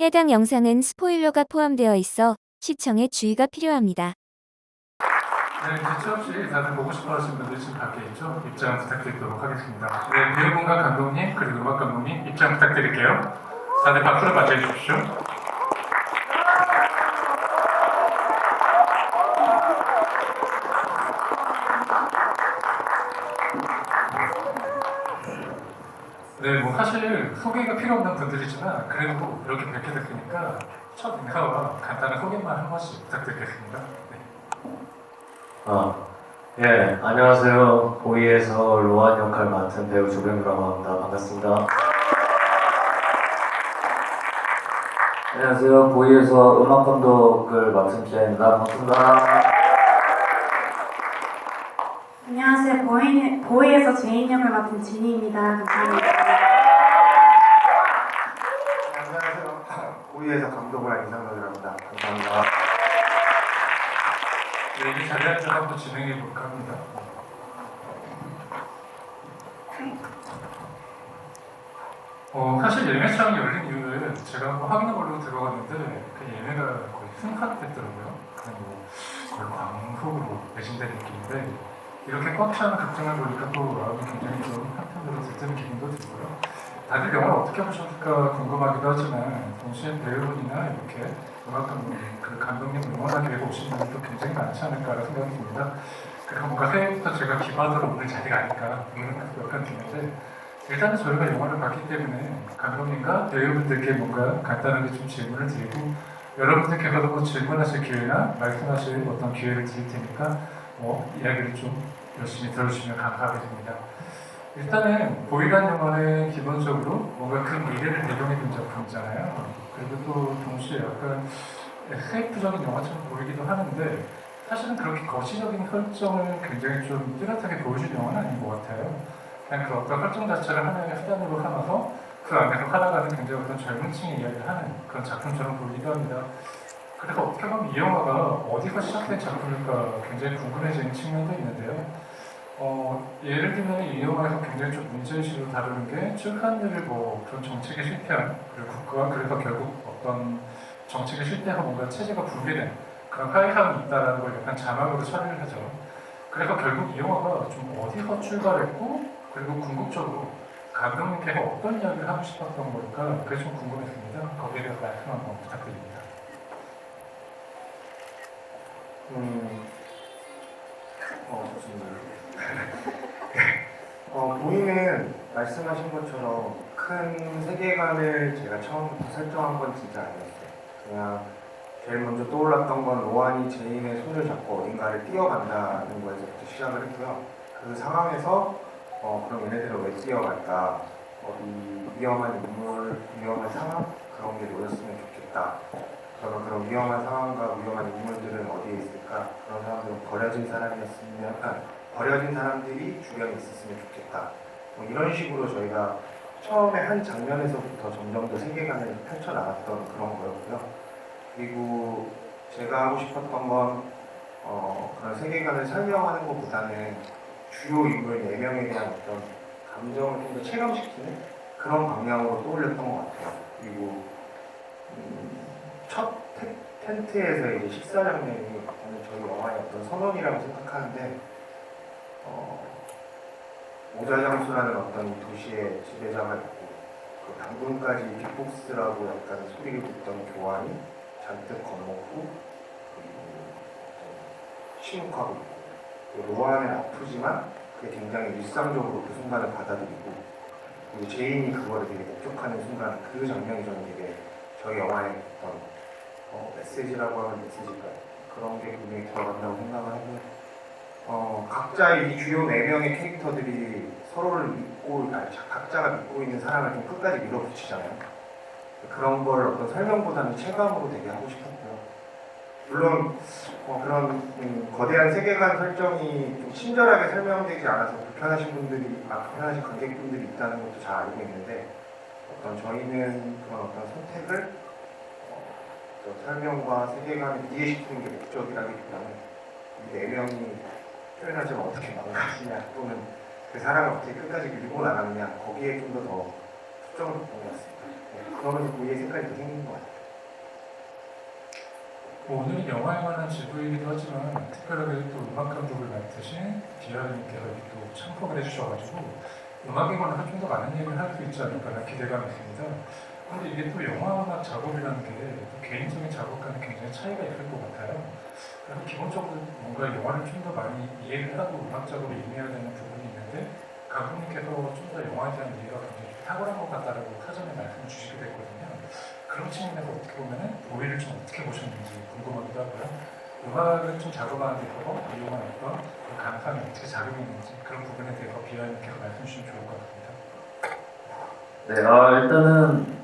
해당 영상은 스포일러가 포함되어 있어 시청에 주의가 필요합니다. 네, 이제 취업시 다들 보고 싶어 하시는 분들 지금 밖에 있죠? 입장 부탁드리도록 하겠습니다. 네, 배우분과 감독님, 그리고 음악 감독님 입장 부탁드릴게요. 다들 밖으로 맞이해 주십시오. 네, 뭐 사실 소개가 필요 없는 분들이지만 그래도 이렇게 뵙게 됐으니까 첫 인사와 간단한 소개만 한 번씩 부탁드리겠습니다. 네. 예, 안녕하세요. 보이에서 로안 역할 맡은 배우 조병규라고 합니다. 반갑습니다. 안녕하세요. 보이에서 음악 감독을 맡은 기아입니다. 반갑습니다. 안녕하세요. 보이에서 제인 역을 맡은 진희입니다. 감사합니다. 안녕하세요. 보이에서 감독을 한 이상덕이라고 합니다. 감사합니다. 네, 이 자리 앉아서 한번 진행해 볼까 합니다. 사실 예매 시장이 열린 이유를 제가 한번 확인해 보려고 들어갔는데 그 예매가 거의 승파됐더라고요. 그냥 뭐 거의 광속으로 매진된 느낌인데 이렇게 꽉 찬 극장을 보니까 또 마음이 굉장히 좀 한편으로 들뜨는 기분도 들고요. 다들 영화를 어떻게 보셨을까 궁금하기도 하지만 동시에 배우분이나 이렇게 음악 감독님, 그 감독님 응원하기 위해 오신 분들도 굉장히 많지 않을까라는 생각이 듭니다. 그리고 뭔가 새해부터 제가 기반으로 오늘 자리가 아닐까 이런 생각도 약간 드는데 일단은 저희가 영화를 봤기 때문에 감독님과 배우분들께 뭔가 간단하게 좀 질문을 드리고 여러분들께서도 뭐 질문하실 기회나 말씀하실 어떤 기회를 드릴 테니까 이야기를 좀 열심히 들어주시면 감사하겠습니다. 일단은 보이란 영화는 기본적으로 뭔가 그 미래를 배경에 둔 작품이잖아요. 그리고 또 동시에 약간 SF적인 영화처럼 보이기도 하는데 사실은 그렇게 거시적인 설정을 굉장히 좀 뚜렷하게 보여준 영화는 아닌 것 같아요. 그냥 그 어떤 설정 자체를 하나의 수단으로 삼아서 그 안에서 살아가는 굉장히 어떤 젊은 층의 이야기를 하는 그런 작품처럼 보이기도 합니다. 그래서 어떻게 보면 이 영화가 어디서 시작된 작품일까 굉장히 궁금해지는 측면도 있는데요. 예를 들면 이 영화에서 굉장히 좀 문제의식으로 다루는 게 최근들을 뭐 그런 정책에 실패한 그리고 국가가 그래서 결국 어떤 정책에 실패하고 뭔가 체제가 붕괴된 그런 파괴감이 있다는 걸 약간 자막으로 처리를 하죠. 그래서 결국 이 영화가 좀 어디서 출발했고 그리고 궁극적으로 감독님께서 어떤 이야기를 하고 싶었던 걸까 그게 좀 궁금했습니다. 거기에 대해서 말씀 한번 부탁드립니다. 좋습니다. 보이는 말씀하신 것처럼 큰 세계관을 제가 처음부터 설정한 건 진짜 아니었어요. 그냥 제일 먼저 떠올랐던 건 로안이 제인의 손을 잡고 어딘가를 뛰어간다는 거에서부터 시작을 했고요. 그 상황에서 그럼 얘네들은 왜 뛰어갈까? 이 위험한 인물, 위험한 상황 그런 게 놓였으면 좋겠다. 그러면 그런 위험한 상황과 위험한 인물들은 어디에 있을까? 그런 사람들은 버려진 사람들이 주변에 있었으면 좋겠다. 뭐 이런 식으로 저희가 처음에 한 장면에서부터 점점 더 세계관을 펼쳐나갔던 그런 거였고요. 그리고 제가 하고 싶었던 건 그런 세계관을 설명하는 것보다는 주요 인물 4명에 대한 어떤 감정을 좀 더 체감시키는 그런 방향으로 떠올렸던 것 같아요. 그리고 첫 텐트에서 이제 식사 장면이 저희 영화의 어떤 선언이라고 생각하는데 오자장수라는 어떤 도시의 지배자가 있고 그 방금까지 빅복스라고 약간 소리를 듣던 교환이 잔뜩 겁먹고 그리고 침묵하고 있고 로아는 아프지만 그게 굉장히 일상적으로 그 순간을 받아들이고 그리고 제인이 그거를 되게 목격하는 순간 그 장면이 저는 되게 저희 영화의 어떤 메시지라고 하면 메시지가 그런 게 분명히 들어간다고 생각을 하고요. 각자의 이 주요 4명의 캐릭터들이 서로를 믿고, 각자가 믿고 있는 사람을 좀 끝까지 밀어붙이잖아요. 그런 걸 어떤 설명보다는 체감으로 되게 하고 싶었고요. 물론 그런 거대한 세계관 설정이 좀 친절하게 설명되지 않아서 불편하신 관객분들이 있다는 것도 잘 알고 있는데 저희는 그런 어떤 선택을 설명과 세계관을 이해시키는 게 목적이라기보다는 이 4명이 표현하자면 어떻게 망가지냐 또는 그 사람을 어떻게 끝까지 밀고 나가느냐 거기에 좀 더 초점을 뒀던 것 같습니다. 그러면서 고유의 색깔이 더 생긴 것 같아요. 뭐 오늘은 영화에 관한 지부이기도 하지만 특별하게 또 음악 감독을 맡으신 디아님께서 또 참석을 해주셔가지고 음악에 관해서 좀 더 많은 얘기를 할 수 있지 않을까라는 기대감이 있습니다. 근데 이게 또 영화 음악 작업이라는 게 또 개인적인 작업과는 굉장히 차이가 있을 것 같아요. 그래서 기본적으로 뭔가 영화를 좀 더 많이 이해를 하고 음악 작업을 임해야 되는 부분이 있는데 감독님께서 좀 더 영화에 대한 이해가 굉장히 좀 탁월한 것 같다라고 사전에 말씀을 주시게 됐거든요. 그런 측면에서 어떻게 보면은 보이를 좀 어떻게 보셨는지 궁금하기도 하고요. 음악을 좀 작업하는 데 있어서 이용한 어떤 감상이 어떻게 작용했는지 그런 부분에 대해서 비하님께서 말씀 주시면 좋을 것 같습니다. 네, 일단은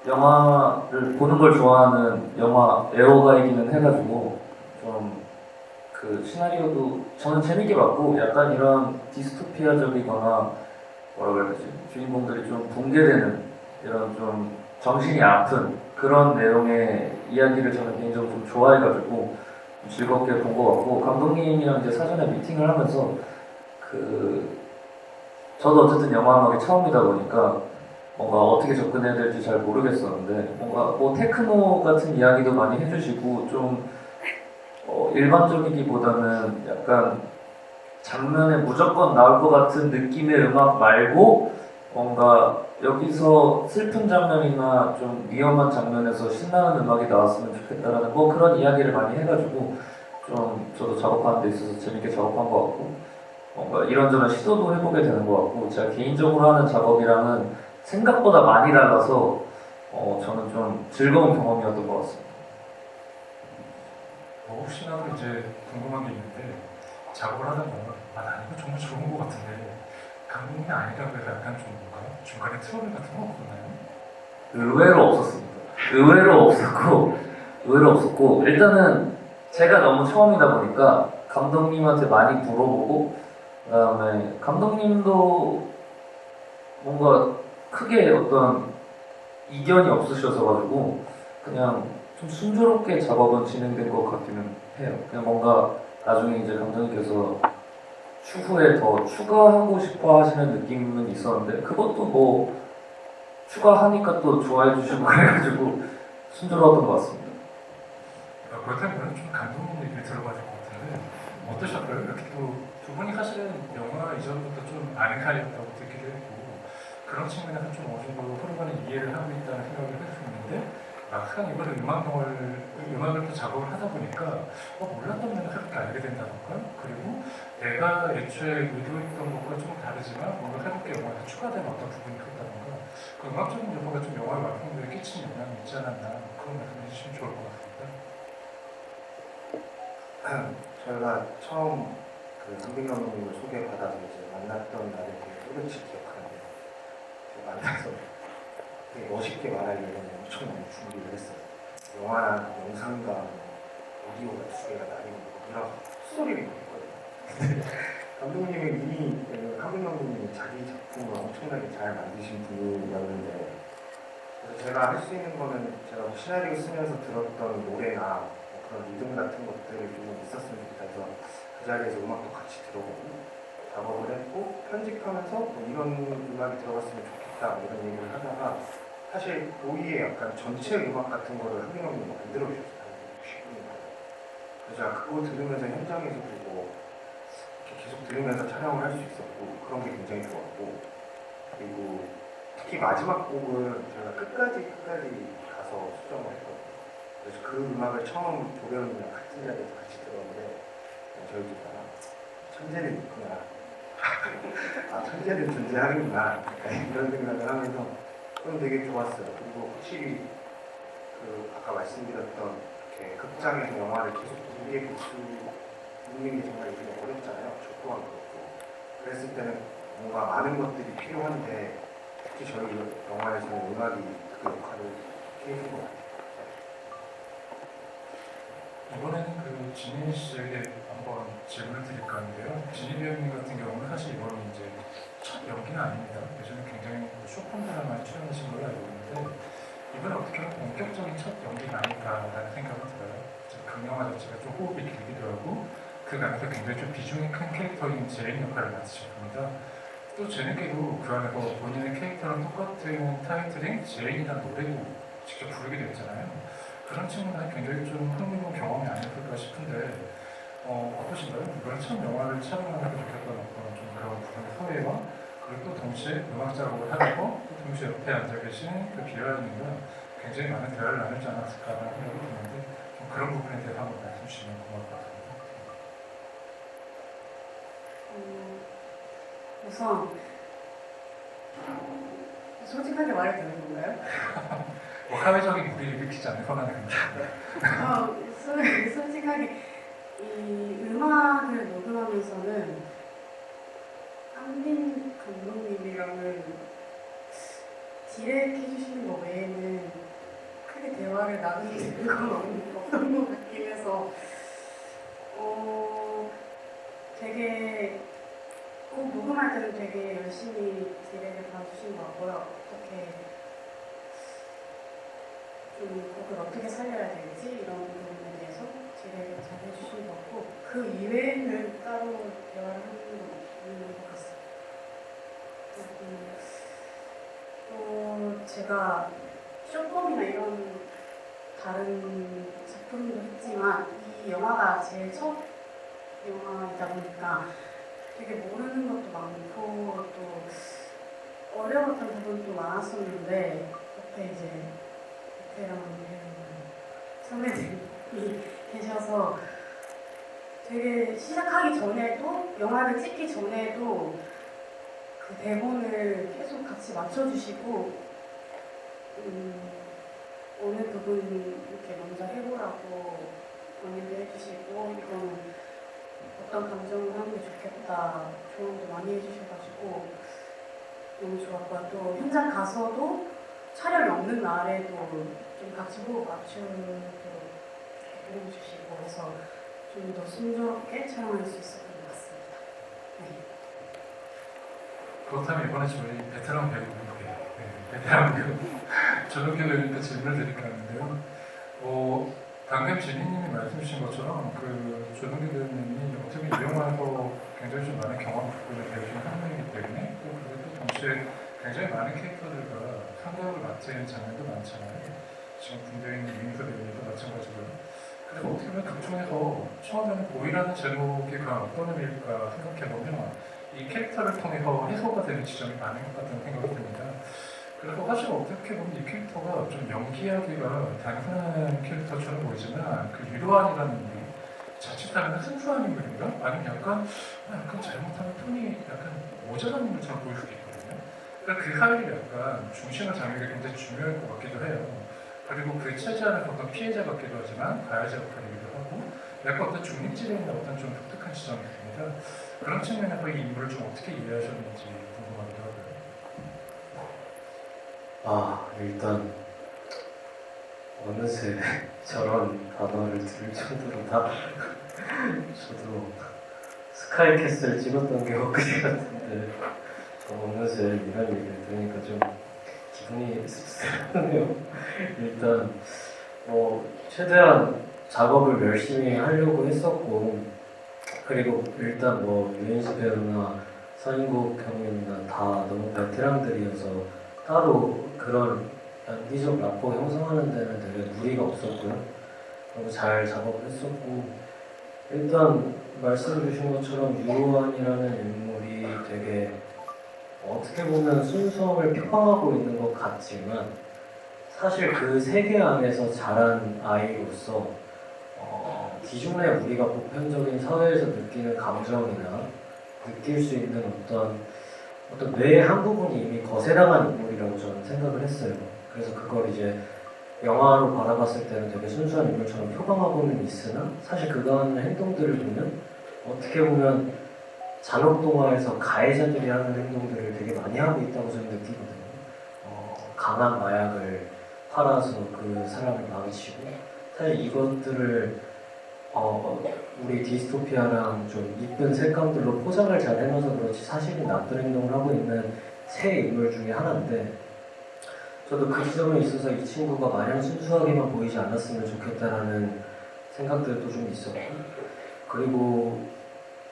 영화를 보는 걸 좋아하는 영화 애호가이기는 해가지고 좀 그 시나리오도 저는 재밌게 봤고 약간 이런 디스토피아적이거나 뭐라 그래야 되지? 주인공들이 좀 붕괴되는 이런 좀 정신이 아픈 그런 내용의 이야기를 저는 개인적으로 좀 좋아해가지고 좀 즐겁게 본 것 같고 감독님이랑 이제 사전에 미팅을 하면서 그 저도 어쨌든 영화 음악이 처음이다 보니까 뭔가 어떻게 접근해야 될지 잘 모르겠었는데 뭔가 뭐 테크노 같은 이야기도 많이 해주시고 좀 일반적이기보다는 약간 장면에 무조건 나올 것 같은 느낌의 음악 말고 뭔가 여기서 슬픈 장면이나 좀 위험한 장면에서 신나는 음악이 나왔으면 좋겠다라는 뭐 그런 이야기를 많이 해가지고 좀 저도 작업하는 데 있어서 재밌게 작업한 것 같고 뭔가 이런저런 시도도 해보게 되는 것 같고 제가 개인적으로 하는 작업이랑은 생각보다 많이 달라서 저는 좀 즐거운 경험이었던 것 같습니다. 혹시나 이제 궁금한 게 있는데 작업을 하다 보면 난 이거 정말 좋은 것 같은데 감독님이 아니라고 해서 약간 좀 뭔가 중간에 트러블 같은 거 없었나요? 의외로 없었습니다. 의외로 없었고 일단은 제가 너무 처음이다 보니까 감독님한테 많이 물어보고 그다음에 감독님도 뭔가 크게 어떤 이견이 없으셔서 가지고 그냥 좀 순조롭게 작업은 진행된 것 같기는 해요. 그냥 뭔가 나중에 이제 감독님께서 추후에 더 추가하고 싶어 하시는 느낌은 있었는데 그것도 뭐 추가하니까 또 좋아해 주시고 그래가지고 순조로웠던 것 같습니다. 그렇다면 좀 감독님 얘기를 들어봐야 될 것 같은데 어떠셨어요? 이렇게 또 두 분이 사실은 영화 이전부터 좀 아는 사이였다고 듣기도 했고 그런 측면에서 좀 어느 정도 서로간에 이해를 하고 있다는 생각을 할 수 있는데 막상 이번에 음악을 또 작업을 하다 보니까 몰랐던 면을 새롭게 알게 된다던가 그리고 내가 애초에 의도했던 것과 좀 다르지만 뭔가 새롭게 영화에 추가된 어떤 부분이 있었다던가 그 음악적인 요소가 좀 영화의 완성도에 끼친 영향이 있지 않았나 그런 말씀 해주시면 좋을 것 같습니다. 저희가 처음 그 한빈 감독님을 소개받아서 이제 만났던 날을 되게 또렷이 기억하는데 제가 만나서 되게 멋있게 말하려면 엄청 많이 준비를 했어요. 영화나 영상과 오디오가 두 개가 나뉘는 이런 소리를 듣거든요. 감독님이 이미 한빈 감독님이 자기 작품을 엄청나게 잘 만드신 분이었는데 그래서 제가 할 수 있는 거는 제가 뭐 시나리오 쓰면서 들었던 노래나 뭐 그런 리듬 같은 것들이 좀 있었으면 좋겠다. 그 자리에서 음악도 같이 들어보고 작업을 했고 편집하면서 뭐 이런 음악이 들어갔으면 좋겠다 이런 얘기를 하다가 사실 보이의 약간 전체 음악 같은 거를 한빈 감독님이 만들어 주셨어요. 60분인가. 그래서 제가 그거 들으면서 현장에서도 뭐 이렇게 계속 들으면서 촬영을 할 수 있었고 그런 게 굉장히 좋았고 그리고 특히 마지막 곡은 제가 끝까지 가서 수정을 했거든요. 그래서 그 음악을 처음 조배우님이랑 같은 자리에서 같이 들었는데 저희 집 하나 천재는 있구나. 천재는 존재하는구나. 이런 생각을 하면서 그럼 되게 좋았어요. 그리고 확실히 그 아까 말씀드렸던 이렇게 극장에서 영화를 계속 길게 보는 게 정말 요즘에 어렵잖아요. 저 또한 그렇고. 그랬을 때는 뭔가 많은 것들이 필요한데 특히 저희 영화에서는 음악이 그 역할을 해준 것 같아요. 이번에는 그 진희 씨에게 한번 질문을 드릴까 하는데요. 진희 배우님 같은 경우는 사실 이번이 이제 첫 연기는 아닙니다. 예전에 굉장히 쇼폼 드라마에 출연하신 걸로 알고 있는데 이번에 어떻게 보면 본격적인 첫 연기가 아닐까라는 생각이 들어요. 그 영화 자체가 좀 호흡이 길기도 하고 그 안에서 굉장히 좀 비중이 큰 캐릭터인 제인 역할을 맡으셨습니다. 또 재밌게도 그 안에서 본인의 캐릭터랑 똑같은 타이틀인 제인이라는 노래도 직접 부르게 됐잖아요. 그런 측면은 굉장히 좀 흥미로운 경험이 아니었을까 싶은데 어떠신가요? 이번 첫 영화를 촬영하면서 느꼈던 어떤 좀 그런 부분의 소외와 그리고 또 동시에 음악 작업을 하면서 또 동시에 옆에 앉아 계신 그 비아님과 굉장히 많은 대화를 나누지 않았을까라는 생각이 드는데 좀 그런 부분에 대해서 한번 말씀 주시면 고마울 것 같습니다. 우선 솔직하게 말해도 되는 건가요? 뭐 사회적인 무리를 일으키지 않는 선언은 괜찮습니다. 솔직하게 이 음악을 녹음하면서는 한빈 감독님이랑은 디렉 해주시는 거 외에는 크게 대화를 나누는 건 없던 것 같긴 해서 되게 꼭 녹음할 때는 되게 열심히 디렉을 봐주신 것 같고요. 어떻게 좀 곡을 어떻게 살려야 되는지 이런 부분에 대해서 디렉을 잘 해주신 것 같고 그 이외에는 따로 대화를 하는 건 없는 것 같습니다. 또 제가 쇼폼이나 이런 다른 작품도 했지만 이 영화가 제일 첫 영화이다 보니까 되게 모르는 것도 많고 또 어려웠던 부분도 많았었는데 옆에 이제 베테랑 선배님이 계셔서 되게 시작하기 전에도 영화를 찍기 전에도 그 대본을 계속 같이 맞춰주시고 어느 부분 이렇게 먼저 해보라고 권유도 해주시고 이거는 어떤 감정을 하는 게 좋겠다 조언도 많이 해주셔가지고 너무 좋았고요. 또 현장 가서도 촬영이 없는 날에도 좀 같이 호흡 맞추도록 도와주시고 해서 좀 더 순조롭게 촬영할 수 있었던 것 같습니다. 네. 그렇다면 이번에 저희 베테랑 배우분께 베테랑 배우 조동규 배우님께 질문을 드릴까 하는데요. 방금 진희님이 말씀 주신 것처럼 그 조동규 배우님이 어떻게 이 영화에서 굉장히 좀 많은 경험을 갖고 있는 배우 중 한 명이기 때문에 또 그리고 또 동시에 굉장히 많은 캐릭터들과 상대역을 맡은 장면도 많잖아요. 지금 군대에 있는 이민수 배우님도 마찬가지고요. 그래서 어떻게 보면 극중에서 처음에는 보이라는 제목이 과연 어떤 의미일까 생각해보면 이 캐릭터를 통해서 해소가 되는 지점이 많은 것 같다는 생각이 듭니다. 그래서 사실 어떻게 보면 이 캐릭터가 좀 연기하기가 단순한 캐릭터처럼 보이지만 그 유로안이라는 인물, 자칫하면 순수한 인물인가? 아니면 약간 잘못하면 톤이 약간 모자란 인물처럼 보일 수도 있거든요. 그러니까 그 사이를 약간 중심을 잡는 게 굉장히 중요할 것 같기도 해요. 그리고 그 체제 안에서 어떤 피해자 같기도 하지만 가해자 역할이기도 하고 약간 어떤 중립지에 있는 어떤 좀 독특한 지점이 있습니다. 그런 측면에서 이 인물을 좀 어떻게 이해하셨는지 궁금하기도 하고요. 일단 어느새 저런 단어를 들을 정도로 저도 스카이캐슬 찍었던 게 엊그제 같은데 어느새 이런 얘기를 들으니까 좀 기분이 씁쓸하네요. 일단 최대한 작업을 열심히 하려고 했었고 그리고 일단 유인수 배우나 서인국 형님이나 다 너무 베테랑들이어서 따로 그런 연기적 라포 형성하는 데는 되게 무리가 없었고요. 너무 잘 작업을 했었고 일단 말씀 주신 것처럼 유로안이라는 인물이 되게 어떻게 보면 순수함을 표방하고 있는 것 같지만 사실 그 세계 안에서 자란 아이로서 기존에 우리가 보편적인 사회에서 느끼는 감정이나 느낄 수 있는 어떤 뇌의 한 부분이 이미 거세당한 인물이라고 저는 생각을 했어요. 그래서 그걸 이제 영화로 바라봤을 때는 되게 순수한 인물처럼 표방하고는 있으나 사실 그가 하는 행동들을 보면 어떻게 보면 잔혹동화에서 가해자들이 하는 행동들을 되게 많이 하고 있다고 저는 느끼거든요. 강한 마약을 팔아서 그 사람을 망치고 사실 이것들을 우리 디스토피아랑 좀 이쁜 색감들로 포장을 잘 해놔서 그렇지 사실은 나쁜 행동을 하고 있는 세 인물 중에 하나인데 저도 그 지점에 있어서 이 친구가 마냥 순수하게만 보이지 않았으면 좋겠다라는 생각들도 좀 있었고 그리고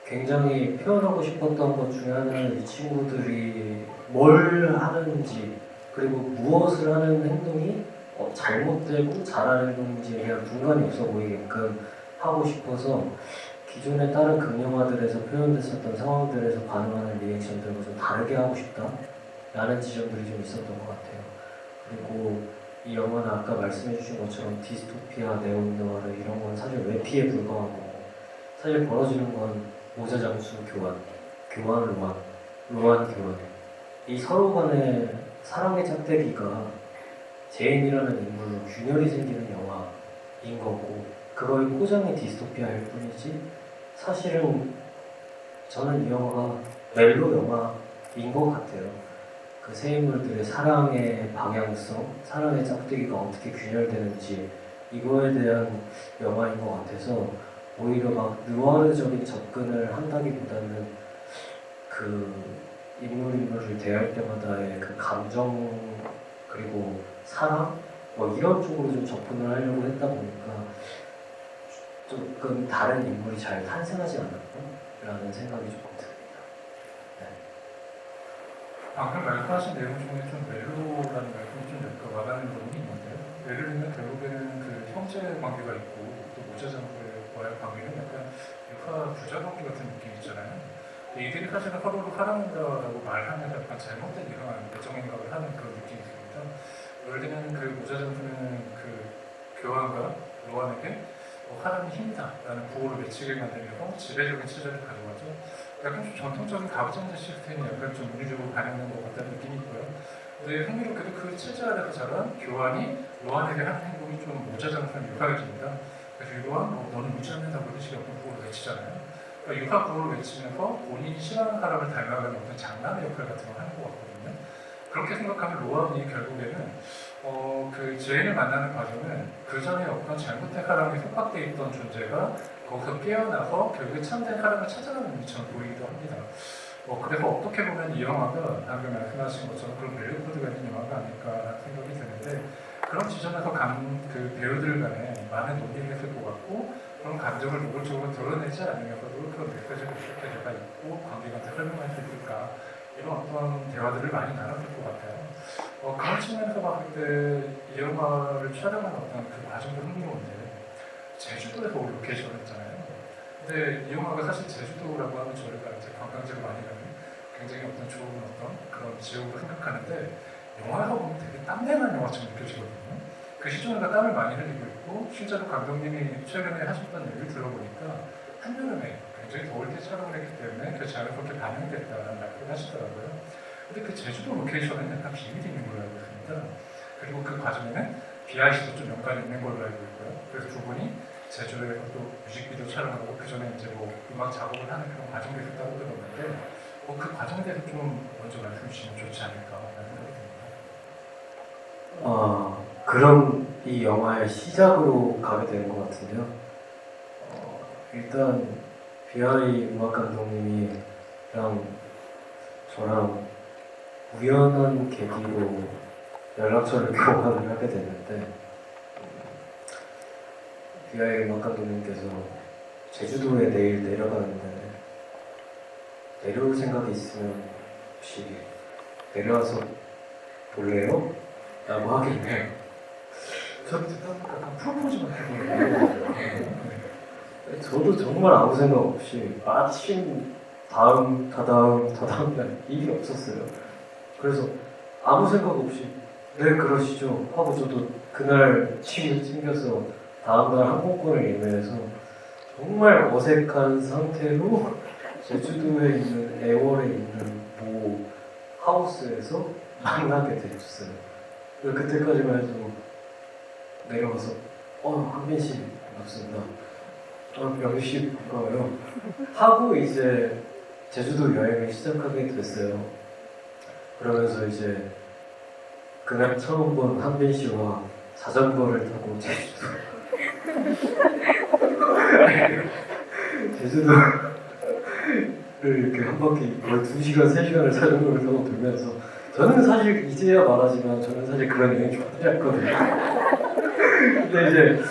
굉장히 표현하고 싶었던 것 중에 하나는 이 친구들이 뭘 하는지 그리고 무엇을 하는 행동이 잘못되고 잘하는 행동인지에 대한 분간이 없어 보이게끔 하고 싶어서 기존의 다른 극영화들에서 표현됐었던 상황들에서 반응하는 리액션들과 좀 다르게 하고 싶다라는 지점들이 좀 있었던 것 같아요. 그리고 이 영화는 아까 말씀해주신 것처럼 디스토피아, 네오노아르 이런 건 사실 외피에 불과한 거고 사실 벌어지는 건 모자 장수 교환, 로안 교환 이 서로 간의 사랑의 짝대기가 제인이라는 인물로 균열이 생기는 영화인 거고 그거의 포장이 디스토피아일 뿐이지 사실은 저는 이 영화가 멜로 영화인 것 같아요. 그 세 인물들의 사랑의 방향성, 사랑의 짝대기가 어떻게 균열되는지 이거에 대한 영화인 것 같아서 오히려 막 느와르적인 접근을 한다기보다는 그 인물을 대할 때마다의 그 감정 그리고 사랑 뭐 이런 쪽으로 좀 접근을 하려고 했다 보니까 조금 다른 인물이 잘 탄생하지 않았나라는 생각이 조금 듭니다. 네. 방금 말씀하신 내용 중에 좀 멜로라는 말씀이 좀 약간 와닿는 부분이 있는데요. 예를 들면 결국에는 그 형제 관계가 있고 또 모자장과의 관계는 약간 유화 부자 관계 같은 느낌이 있잖아요. 이들이 사실은 서로를 사랑한다라고 말하면 약간 잘못된 이상한 애정행각을 하는 그런 느낌이 있습니다. 예를 들면 그 모자장수는 그 교황과 로안에게 사람이 힘이다라는 구호를 외치게 만들면서 지배적인 체제를 가져가죠. 약간 좀 전통적인 가부장제 시스템이 약간 좀 물리적으로 반영된 것 같다는 느낌이 있고요. 근데 흥미롭게도 그 체제 아래서 자란 교환이 로안에게 하는 행동이 좀 모자장수는 유화적입니다. 그래서 유화, 너는 믿지 않는다고 이런 식의 어떤 구호를 외치잖아요. 그러니까 유화 구호를 외치면서 본인이 싫어하는 사람을 닮아가는 어떤 장난의 역할 같은 걸 하는 것 같거든요. 그렇게 생각하면 로안이 결국에는 그 제인을 만나는 과정은 그 전에 어떤 잘못된 사랑에 속박되어 있던 존재가 거기서 깨어나서 결국에 참된 사랑을 찾아가는 일처럼 보이기도 합니다. 그래서 어떻게 보면 이 영화가 방금 말씀하신 것처럼 그런 멜로코드가 있는 영화가 아닐까라는 생각이 드는데 그런 지점에서 그 배우들 간에 많은 논의를 했을 것 같고 그런 감정을 노골적으로 드러내지 않으면서도 그런 메시지를 어떻게 내가 있고 관객한테 설명할 수 있을까 이런 어떤 대화들을 많이 나눴을 것 같아요. 그런 측면에서 봤을 때 이 영화를 촬영하는 어떤 그 과정도 흥미로운데 제주도에서 로케이션을 했잖아요. 근데 이 영화가 사실 제주도라고 하면 저희가 이제 관광지로 많이 가는 굉장히 어떤 좋은 어떤 그런 지역으로 생각하는데 영화에서 보면 되게 땀내는 영화처럼 느껴지거든요. 그 시점에서 땀을 많이 흘리고 있고 실제로 감독님이 최근에 하셨던 얘기를 들어보니까 한여름에 굉장히 더울 때 촬영을 했기 때문에 그 자연스럽게 반영됐다는 말씀을 하시더라고요. 근데 그 제주도 로케이션은 약간 비밀이 있는 걸로 알고 있습니다. 그리고 그 과정에는 BIC도 좀 연관이 있는 걸로 알고 있고요. 그래서 두 분이 제주도에서 또 뮤직비디오 촬영하고 그 전에 이제 음악 작업을 하는 그런 과정도 있었다고 들었는데 그 과정에 대해서 좀 먼저 말씀 주시면 좋지 않을까라는 생각이 듭니다. 그럼 이 영화의 시작으로 가게 되는 것 같은데요. 일단 비아리 음악 감독님이랑 저랑 우연한 계기로 연락처를 교환을 하게 됐는데 비아리 음악 감독님께서 제주도에 내일 내려가는데 내려올 생각이 있으면 혹시 내려와서 볼래요? 라고 하길래 저는 약간 프로포즈만 해보려고 저도 정말 아무 생각 없이 마침 다다음 날 일이 없었어요. 그래서 아무 생각 없이 네 그러시죠 하고 저도 그날 짐을 챙겨서 다음날 항공권을 예매해서 정말 어색한 상태로 제주도에 있는 애월에 있는 모 하우스에서 만나게 됐어요. 그때까지만 해도 내려가서 한빈 씨 반갑습니다. 명희 씨 반가워요. 하고 이제 제주도 여행을 시작하게 됐어요. 그러면서 이제 그날 처음 본 한빈 씨와 자전거를 타고 제주도를 이렇게 한 바퀴 거의 2시간, 3시간을 자전거를 타고 돌면서 저는 사실 이제야 말하지만 저는 사실 그런 여행 좋아하지 않거든요. 근데 이제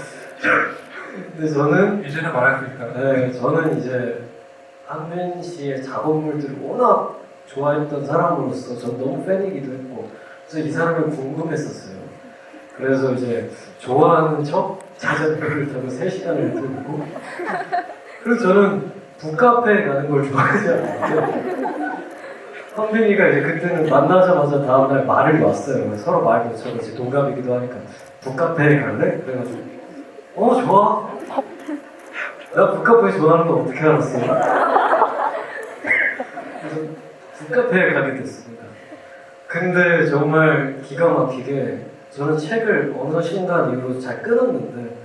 근데 저는 이제는 말할 수 있다. 네, 저는 이제 한민 씨의 작업물들을 워낙 좋아했던 사람으로서 전 너무 팬이기도 했고 그래서 이 사람을 궁금했었어요. 그래서 이제 좋아하는 척 자전거를 타고 3시간을 들고 그리고 저는 북카페에 가는 걸 좋아하지 않았어요. 한빈이가 이제 그때는 만나자마자 다음날 말을 놨어요. 서로 말 놓쳐서 이제 동갑이기도 하니까 북카페에 갈래? 그래가지고 좋아. 나 북카페 좋아하는 거 어떻게 알았어? 그래서 북카페에 가게 됐습니다. 근데 정말 기가 막히게 저는 책을 어느 순간 이후로 잘 끊었는데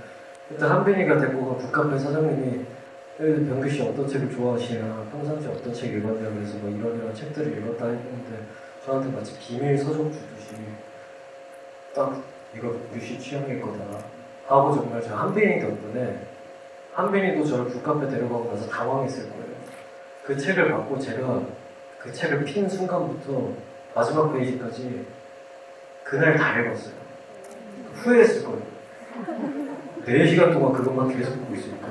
그때 한빈이가 데리고 간 북카페 사장님이 병규 씨 어떤 책을 좋아하시나 평상시에 어떤 책 읽었냐 그래서 뭐 이런 책들을 읽었다 했는데 저한테 마치 비밀 서적 주듯이 딱 이거 병규 씨 취향일 거다 하고 정말 제가 한빈이 덕분에 한빈이도 저를 북카페 데려가고 나서 당황했을 거예요. 그 책을 받고 제가 그 책을 핀 순간부터 마지막 페이지까지 그날 다 읽었어요. 후회했을 거예요. 4시간 동안 그것만 계속 보고 있으니까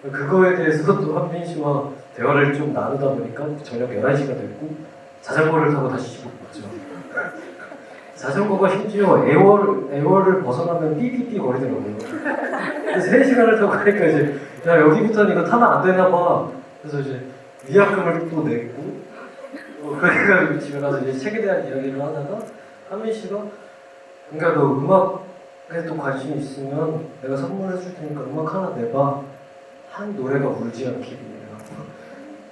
그거에 대해서 또 한빈 씨와 대화를 좀 나누다 보니까 저녁 11시가 됐고 자전거를 타고 다시 집으로 갔죠. 자전거가 심지어 애월을 벗어나면 삐삐삐 거리더라고요. 그래서 3시간을 타고 가니까 이제 야 여기부터는 이거 타면 안 되나 봐. 그래서 이제 위약금을 또 냈고 그래가지고 집에 가서 이제 책에 대한 이야기를 하다가 한민 씨가 그러니까 너 음악에 또 관심 있으면 내가 선물해 줄 테니까 음악 하나 내봐. 한 노래가 울지 않기입니다.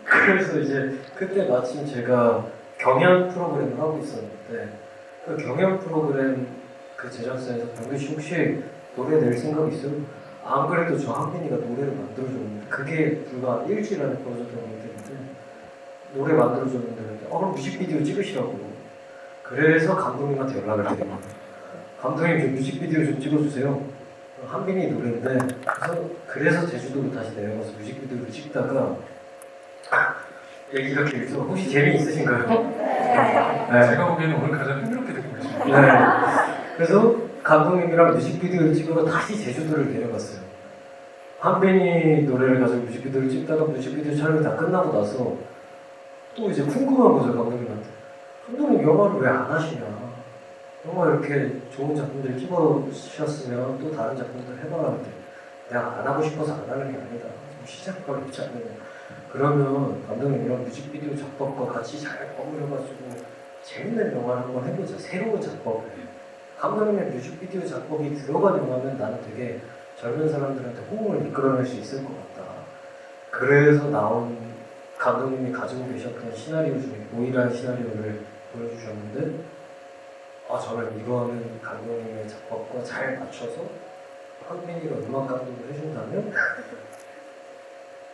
그래서 이제 그때 마침 제가 경연 프로그램을 하고 있었는데 그 경연 프로그램 그 제작사에서 병규 씨 혹시 노래 낼 생각 있어요? 안 그래도 저 한빈이가 노래를 만들어줬는데 그게 불과 일주일 안에 벌어졌던 일인데 노래 만들어줬는데 그럼 뮤직비디오 찍으시라고 그래서 감독님한테 연락을 드린 거예요. 감독님 저 뮤직비디오 좀 찍어주세요. 한빈이 노래인데 그래서 제주도로 다시 내려가서 뮤직비디오를 찍다가 얘기가 길죠. 혹시 재미있으신가요? 네. 제가 보기에는 오늘 가장 힘들게 듣고 계십니다. 네. 그래서 감독님이랑 뮤직비디오를 찍으러 다시 제주도를 내려갔어요. 한빈이 노래를 가지고 뮤직비디오를 찍다가 뮤직비디오 촬영이 다 끝나고 나서 또 이제 궁금한 거죠 감독님한테. 감독님 영화를 왜 안 하시냐? 영화 이렇게 좋은 작품들 찍어주셨으면 또 다른 작품들 해봐라 하는데 내가 안 하고 싶어서 안 하는 게 아니다. 좀 시작을 했지 않느냐. 그러면 감독님이랑 뮤직비디오 작법과 같이 잘 버무려가지고 재밌는 영화를 한번 해보자. 새로운 작법을. 감독님의 뮤직비디오 작법이 들어간 영화면 나는 되게 젊은 사람들한테 호응을 이끌어낼 수 있을 것 같다. 그래서 나온 감독님이 가지고 계셨던 시나리오 중에 모이라는 시나리오를 보여주셨는데 저는 이거는 감독님의 작법과 잘 맞춰서 한빈이가 음악 감독을 해준다면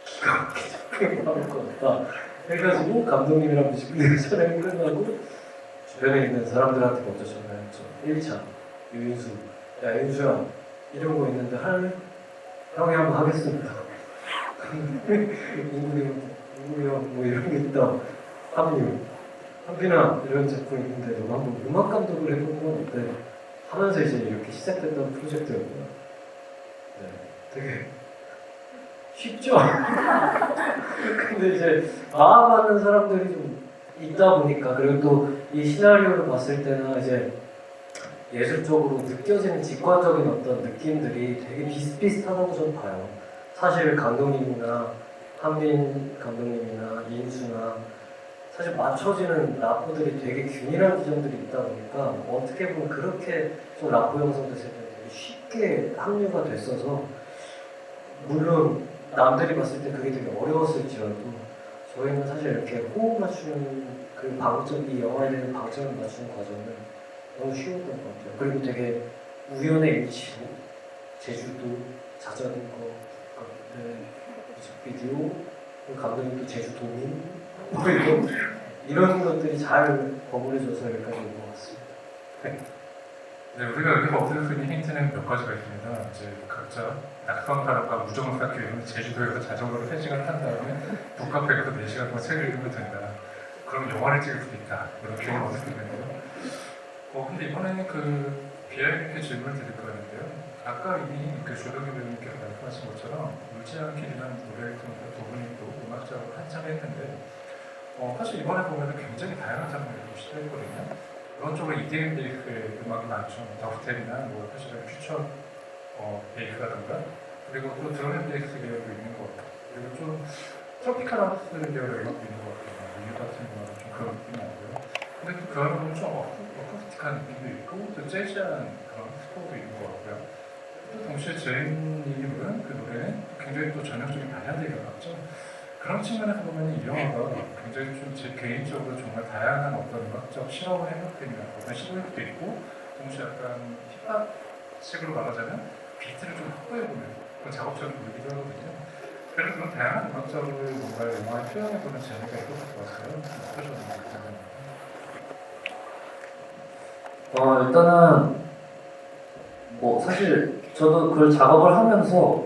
기가 막힌 작품이 나올 것 같다. 해가지고 감독님이랑 뮤직비디오 촬영이 끝나고 주변에 있는 사람들한테 먼저 전화했죠. 1차 유인수, 야 윤수야 이런 거 있는데 할래? 형이 한번 하겠습니다. 인구리 형뭐 이런 게 있다. 합류. 한빈아 이런 작품이 있는데 너가 한번 음악 감독을 해보는 건 어때? 하면서 이제 이렇게 시작됐던 프로젝트였구나. 네, 되게 쉽죠? 근데 이제 마음 맞는 사람들이 좀 있다 보니까 그리고 또 이 시나리오를 봤을 때는 이제 예술적으로 느껴지는 직관적인 어떤 느낌들이 되게 비슷비슷하다고 저는 봐요. 사실 감독님이나 한빈 감독님이나 이인수나 사실 맞춰지는 라포들이 되게 균일한 지점들이 있다 보니까 어떻게 보면 그렇게 좀 라포 형성 됐을 때 되게 쉽게 합류가 됐어서 물론 남들이 봤을 때 그게 되게 어려웠을지라도 저희는 사실 이렇게 호흡 맞추는 그 방점, 이 영화에 대한 방점을 맞추는 과정은 너무 쉬웠던 것 같아요. 그리고 되게 우연의 일치로 제주도, 자전거, 뮤직비디오, 감독님도 제주도민 뭐 이런 것들이 잘 버무려져서 여기까지 온 것 같습니다. 네, 우리가 여기서 얻을 수 있는 힌트는 몇 가지가 있습니다. 이제 각자 낙선사람과 우정을 쌓기 위해서 제주도에서 자전거를 3시간 탄 다음에 북카페에 가서 4시간 동안 책을 읽으면 된다. 그럼 영화를 찍을 수 있다. 이런 기회를 얻을 수 있는데요. 근데 이번에는 그 비하이렇게 질문을 드릴 거였는데요. 아까 이미 그 조덕희 배우님께서 말씀하신 것처럼 울지 않길이라는 노래를 통해서 두 분이 또 음악 작업을 한참 했는데 사실 이번에 보면 굉장히 다양한 장르를 시도했거든요. 그런 쪽으로 EDM 베이스의 음악이 많죠. 더스텝이나 뭐 사실은 퓨처 베이스라든가 그리고 또 드럼 베이스 계열도 있는 것 같아요. 그리고 좀 트로피컬 하우스 계열의 음악도 있는 것 같아요. 우유 같은 음악은 좀 그런 느낌이 나고요. 근데 또 그런 부분은 좀 어쿠스틱한 느낌도 있고 또 재즈한 그런 스코어도 있는 것 같고요. 또 동시에 제인님은 그 노래는 굉장히 또 전형적인 발라드가 같죠. 그런 측면에서 보면 이 영화가 굉장히 좀 제 개인적으로 정말 다양한 어떤 음악적 실험을 해봤다는 어떤 시도도 있고 동시에 약간 힙합식으로 말하자면 비트를 좀 확보해보는 그런 작업적인 분위기도 하거든요. 그래서 그런 다양한 음악적을 뭔가 영화에 표현해보는 재미가 있을 것 같아요. 어떠셨나요? 일단은 뭐 사실 저도 그걸 작업을 하면서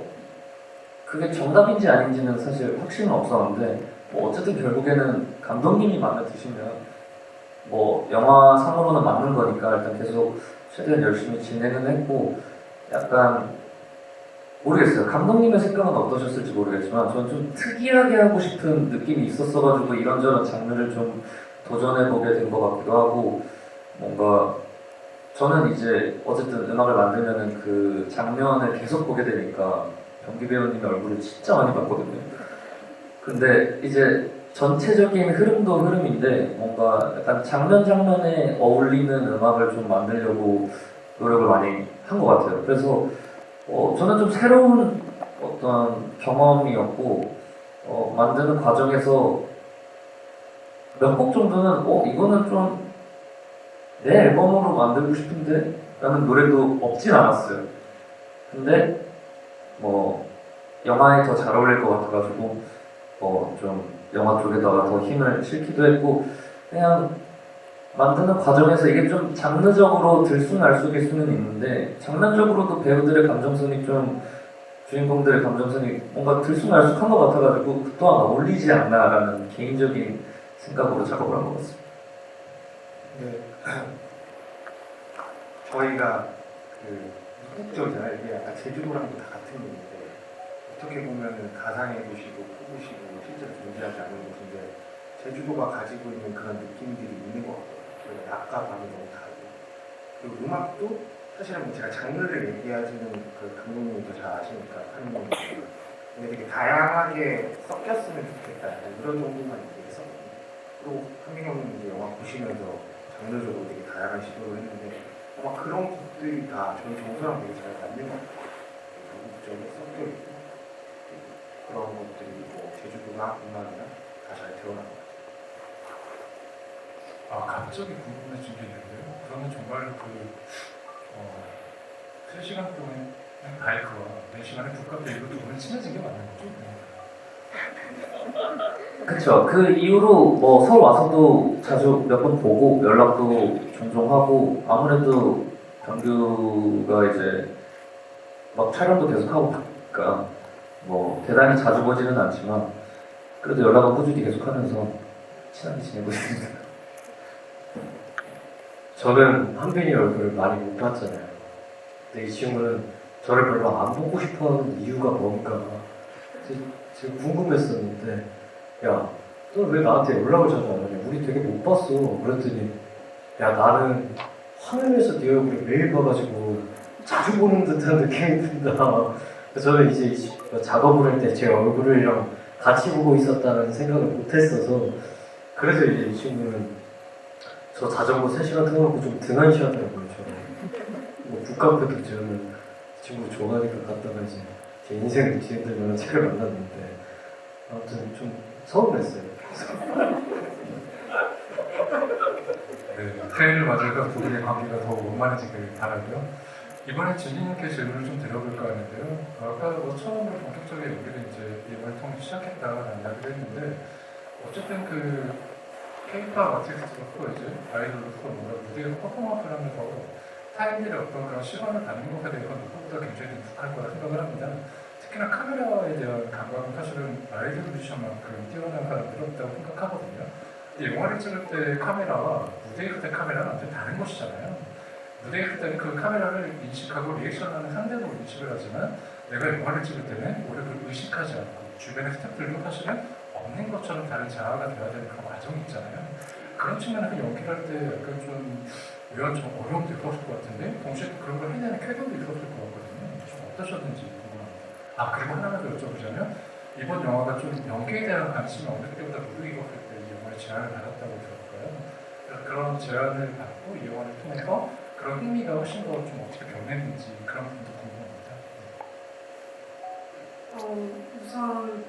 그게 정답인지 아닌지는 사실 확신은 없었는데 뭐 어쨌든 결국에는 감독님이 마음에 드시면 뭐 영화상으로는 맞는 거니까 일단 계속 최대한 열심히 진행은 했고 약간 모르겠어요. 감독님의 생각은 어떠셨을지 모르겠지만 저는 좀 특이하게 하고 싶은 느낌이 있었어가지고 이런저런 장르를 좀 도전해보게 된 것 같기도 하고 뭔가 저는 이제 어쨌든 음악을 만들면은 그 장면을 계속 보게 되니까 병기 배우님의 얼굴을 진짜 많이 봤거든요. 근데 이제 전체적인 흐름도 흐름인데 뭔가 약간 장면 장면에 어울리는 음악을 좀 만들려고 노력을 많이 한 것 같아요. 그래서 저는 좀 새로운 어떤 경험이었고 만드는 과정에서 몇 곡 정도는 이거는 좀 내 앨범으로 만들고 싶은데 라는 노래도 없진 않았어요. 근데 뭐 영화에 더 잘 어울릴 것 같아가지고 좀 영화 쪽에다가 더 힘을 실기도 했고 그냥 만드는 과정에서 이게 좀 장르적으로 들쑥날쑥일 수는 있는데 장면적으로도 배우들의 감정선이 좀 주인공들의 감정선이 뭔가 들쑥날쑥한 것 같아가지고 그 또한 어울리지 않나라는 개인적인 생각으로 작업을 한 것 같습니다. 네. 저희가 그 북극적이잖아요. 이게 약간 제주도랑도 다 같은 얘기인데 어떻게 보면은 가상의 도시고 포도시고 실제로 존재하지 않는 곳인데 제주도가 가지고 있는 그런 느낌들이 있는 것 같아요. 그리고 낮과 밤이 너무 다르고 그리고 음악도 사실은 제가 장르를 얘기하지는 그 감독님이 더 잘 아시니까 하는 거니까 근데 되게 다양하게 섞였으면 좋겠다 약간 이런 정도만 얘기했었거든요. 그리고 한민경님 이제 영화 보시면서 장르적으로 되게 다양한 시도를 했는데 아마 그런 곡들이 다 저희 정서랑 되게 잘 맞는 것 같아요. 미국적에 섞여 있고 그런 것들이 뭐 제주도나 음악이나 다 잘 드러난 것 같아요. 갑자기 궁금해진 게 있는데요. 그러면 정말 3시간 동안 바이크와 4시간의 북카페 이거 두 분이 친해진 게 맞는 거죠? 그쵸. 그 이후로 뭐 서울 와서도 자주 몇 번 보고 연락도 종종 하고 아무래도 병규가 이제 막 촬영도 계속 하고 그러니까 뭐 대단히 자주 보지는 않지만 그래도 연락은 꾸준히 계속하면서 친하게 지내고 있습니다. 저는 한빈이 얼굴을 많이 못 봤잖아요. 근데 이 친구는 저를 별로 안 보고 싶어하는 이유가 뭔가 지금 궁금했었는데 야, 너 왜 나한테 연락을 자주 안 하냐? 우리 되게 못 봤어. 그랬더니 야, 나는 화면에서 네 얼굴을 매일 봐가지고 자주 보는 듯한 느낌이 든다. 그래서 저는 이제 작업을 할 때 제 얼굴이랑 같이 보고 있었다는 생각을 못했어서 그래서 이제 이 친구는 저 자전거 3시간 타고 좀 등한시하더라고요. 뭐 북카페도 저는 친구 좋아하니까 갔다가 이제 제 인생 지인들 만한 책을 만났는데 아무튼 좀 서운했어요. 네, 새해를 맞아서 두 분의 관계가 더 원만해지길 바라고요. 이번에 진희님께 질문을 좀 드려볼까 하는데요. 아까 뭐 처음으로 본격적인 연기를 이제 이 활동을 시작했다라는 이야기를 했는데 어쨌든 그 K-pop 아티스트로서 이제 아이돌로서 뭔가 무대에서 퍼포먼스를 하면서 타인들의 어떤 그런 시선을 받는 것에 대해서 누구보다 굉장히 익숙할 거라 생각을 합니다. 특히나 카메라에 대한 감각은 사실은 아이돌 뮤지션만큼 뛰어난 사람들이 없다고 생각하거든요. 영화를 찍을 때 카메라와 무대에서 때 카메라는 완전 다른 것이잖아요. 무대에 있을 때는 그 카메라를 인식하고 리액션하는 상대도 인식을 하지만 내가 영화를 찍을 때는 오히려 그걸 의식하지 않고 주변의 스태프들도 사실은 없는 것처럼 다른 자아가 돼야 되는 그런 과정이 있잖아요. 그런 측면에서 연기를 할 때 약간 좀 좀 어려움도 있었을 것 같은데 동시에 또 그런 걸 해내는 쾌감도 있었을 것 같거든요. 좀 어떠셨는지 궁금합니다. 아 그리고 하나만 더 여쭤보자면 이번 영화가 좀 연기에 대한 관심이 어느 때보다 무르익었을 때 이 영화에 제안을 받았다고 들었어요. 그런 제안을 받고 이 영화를 통해서 그런 흥미가 훨씬 더 좀 어떻게 변했는지 그런 부분도 궁금합니다. 우선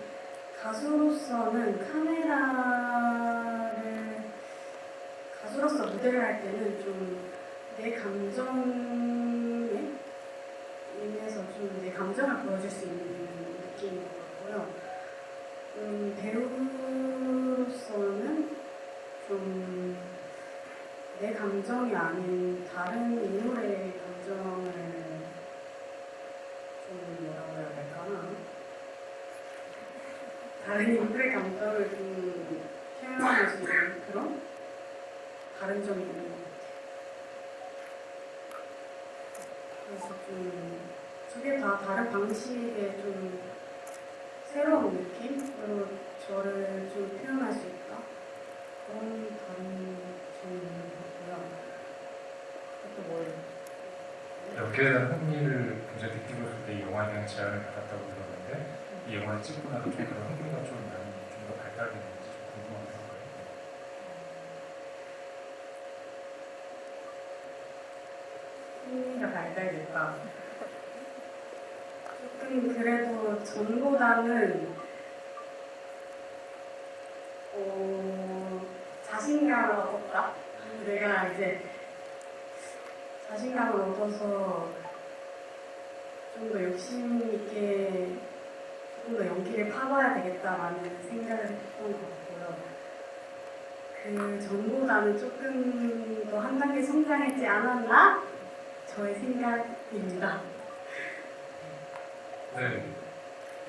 가수로서는 가수로서 무대를 할 때는 좀 내 감정에 임해서 좀 내 감정을 보여줄 수 있는 느낌인 것 같고요. 배우로서는 좀 내 감정이 아닌 다른 인물의 감정을 좀 뭐라고 해야 될까나 다른 인물의 감정을 좀 표현할 수 있는 그런 다른 점이 있는 것 같아요. 그래서 좀 두개 다 다른 방식의 좀 새로운 느낌으로 저를 좀 표현할 수 있다. 그런 다른 점이 있는 것 같고요. 그것도 뭐예요? 연기에 대한 흥미를 굉장히 느끼고 있을 때 이 영화에 대한 제안을 받았다고 들었는데 이 영화를 찍고 나서 좀 그런 흥미가 좀 많이 좀 더 발달됐는지 좀 궁금합니다. 흥미가 발달됐다. 조금 그래도 전보다는 자신감을 얻었다. 내가 이제 자신감을 얻어서 좀 더 욕심 있게 좀 더 연기를 파봐야 되겠다라는 생각을 했던 것 같고요. 그 전보다는 조금 더 한 단계 성장했지 않았나? 저의 생각입니다. 네.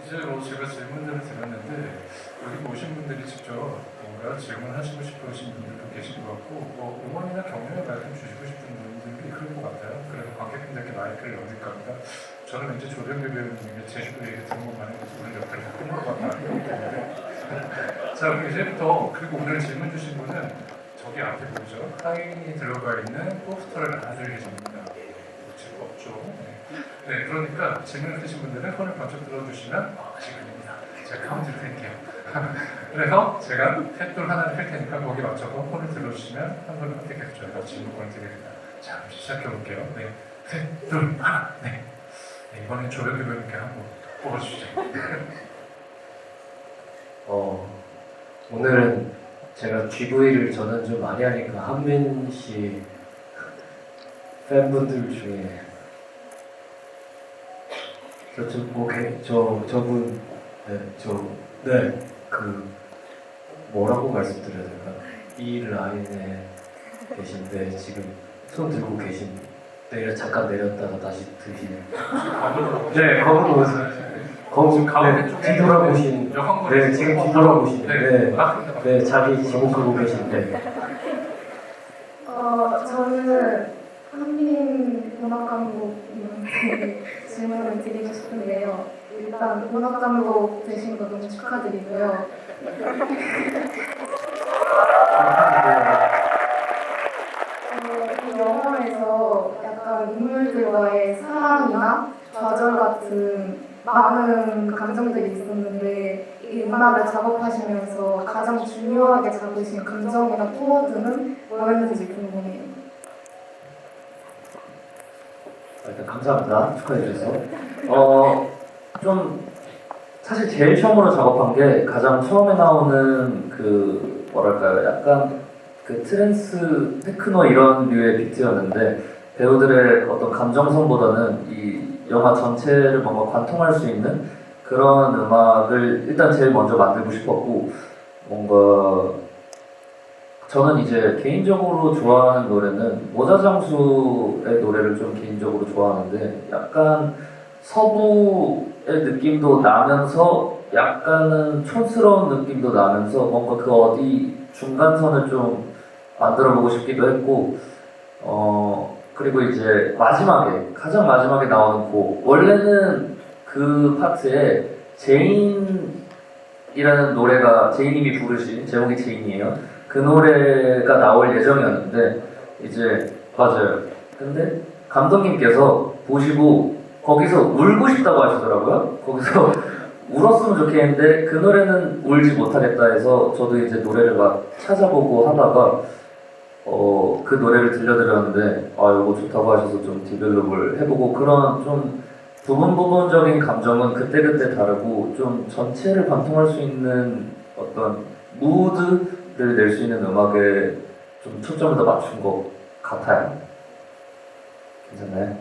이제 뭐 제가 질문들을 드렸는데 여기 모신 분들이 직접 뭔가 질문하시고 싶으신 분들도 계신 것 같고 뭐 응원이나 격려의 말씀 주시고 싶은 분들도 있을 것 같아요. 그래서 관객분들께 마이크를 열릴 겁니다. 저는 왠지 조정규 배우님의 제주도 얘기 듣는 것만 해도 오늘 역할을 다 끝낼 것 같다는 생각이 드는데 자 그럼 이제부터 그리고 오늘 질문 주신 분은 저기 앞에 보이죠? 사인이 들어가 있는 포스터를 나눠드릴 예정입니다. 놓칠 거 없죠. 네, 그러니까 질문을 주신 분들은 손을 번쩍 들어주시면 지금입니다. 제가 카운트를 댈게요. 그래서 제가 셋둘 하나를 할 테니까 거기 맞춰서 손을 들어주시면 한 분을 선택해서 저희가 질문권을 드립니다. 자, 그럼 시작해볼게요. 네, 셋, 둘, 하나. 네. 네 이번엔 조력이 배우님께 한번 뽑아주시죠. 오늘은 제가 GV를 저는 좀 많이 하니까 한민 씨 팬분들 중에 저분 그 뭐라고 말씀드려야 될까? 이 라인에 계신데 지금 손 들고 계신 잠깐 내렸다가 다시 드시는 네 거울 보면서 뒤돌아보신 네 지금 뒤돌아보신 네 자기 지목 끄고 계신데 저는 한민 음악감독님한테 질문을 드리고 싶은데요. 일단 음악감독 되신 거 너무 축하드리고요. 이 영화에서 약간 인물들과의 사랑이나 좌절 같은 많은 감정들이 있었는데 이 음악을 작업하시면서 가장 중요하게 잡으신 감정이나 키워드는 뭐였는지 궁금해요. 일단 감사합니다. 축하해 주셔서. 좀 사실 제일 처음으로 작업한 게 가장 처음에 나오는 그 뭐랄까요, 약간 그 트랜스, 테크노 이런 류의 비트였는데 배우들의 어떤 감정선보다는 이 영화 전체를 뭔가 관통할 수 있는 그런 음악을 일단 제일 먼저 만들고 싶었고 뭔가 저는 이제 개인적으로 좋아하는 노래는 모자장수의 노래를 좀 개인적으로 좋아하는데 약간 서부의 느낌도 나면서 약간은 촌스러운 느낌도 나면서 뭔가 그 어디 중간선을 좀 만들어보고 싶기도 했고 그리고 이제 마지막에 가장 마지막에 나오는 곡 원래는 그 파트에 제인이라는 노래가 제이님이 부르신 제목이 제인이에요. 그 노래가 나올 예정이었는데 이제 맞아요. 근데 감독님께서 보시고 거기서 울고 싶다고 하시더라고요. 거기서 울었으면 좋겠는데 그 노래는 울지 못하겠다 해서 저도 이제 노래를 막 찾아보고 하다가 그 노래를 들려드렸는데 이거 좋다고 하셔서 좀 디벨롭을 해보고 그런 좀 부분적인 감정은 그때그때 다르고 좀 전체를 관통할 수 있는 어떤 무드를 낼 수 있는 음악에 좀 초점을 더 맞춘 것 같아요. 괜찮나요?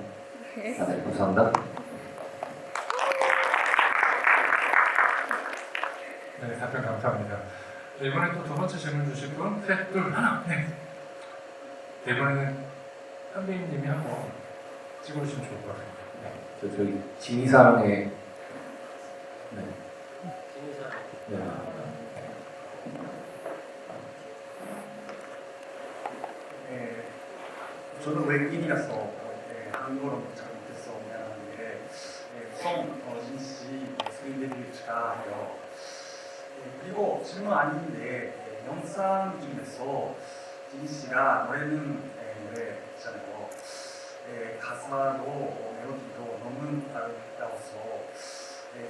네, 감사합니다. 네, 답변 감사합니다. 이번에 또 두 번째 질문 주실 분, 셋, 둘, 하나, 네. 이번에는 현빈님이 한번 찍어주시면 좋을 것 같습니다. 네. 저기 지니사랑의 네. 네. 네, 저는 외국인이라서 한국어를 잘 못해서 미안한데 우선 진씨 소개해드리고자 해요. 그리고 질문 아닌데 영상 중에서 진씨가 노래는 노래 있잖아요. 가사도 멜로디도 너무 아름다워서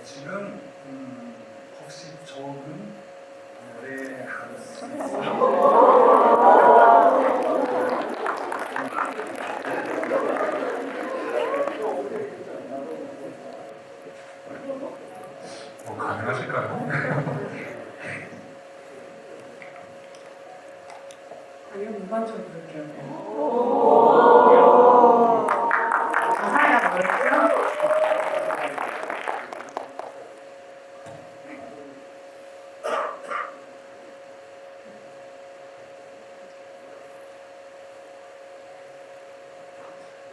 지금 혹시 저는 노래할 수 있어요? 가능하실까요? 아니요, 무반주로 부를게요. 가사가 뭐였죠?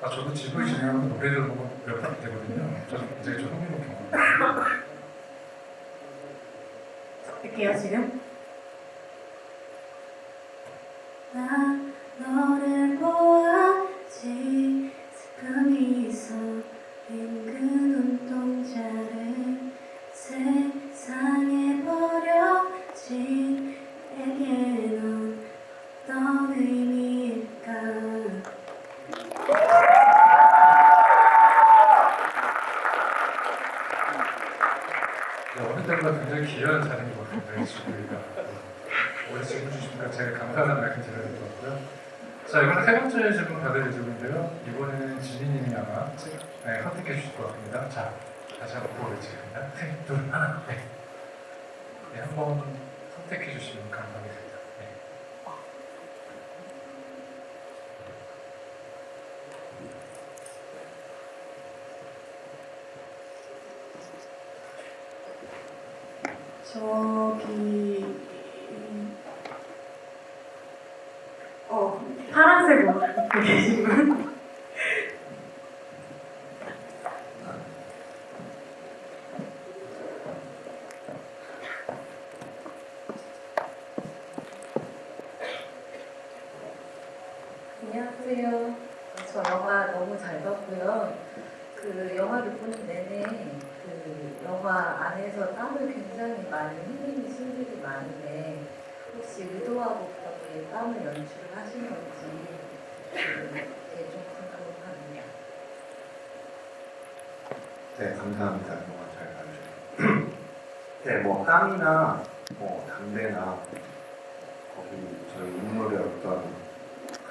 저도 집을 진행하면서 노래를 보고 몇 번 되거든요. 저는 굉장히 좀 흥미로운 경험이에요. 할게요, 지금. 나 너를 보았지 슬픔이 서 빈그 눈동자를 세상에 버려진 내게 넌 어떤 의미일까. 어느 때보다 굉장히 귀한 자리인 것 같은데 지금 오늘 질문 주시니까 제가 감사하다는 말씀 드려야 될 것 같고요. 자, 이번에 세 번째 질문 받을 예정인데요. 이번에는 지민님이 아마 선택해 주실 것 같습니다. 자, 다시 한번 보여드리겠습니다. 셋, 둘, 하나, 네. 네, 한번 선택해 주시면 감사하겠습니다. 네. 저기 파란색 옷 입고 계신 분. 안녕하세요. 저 영화 너무 잘 봤고요. 그 영화를 보는 내내 그 영화 안에서 땀을 굉장히 많이 흘리는 씬들이 많은데 혹시 의도하고 그렇게 땀을 연출을 하신 건지 그게 좀 궁금합니다. 네, 감사합니다. 영화 잘 봐주셔서. 네, 뭐 땀이나 뭐 담배나 거기 저희 인물의 어떤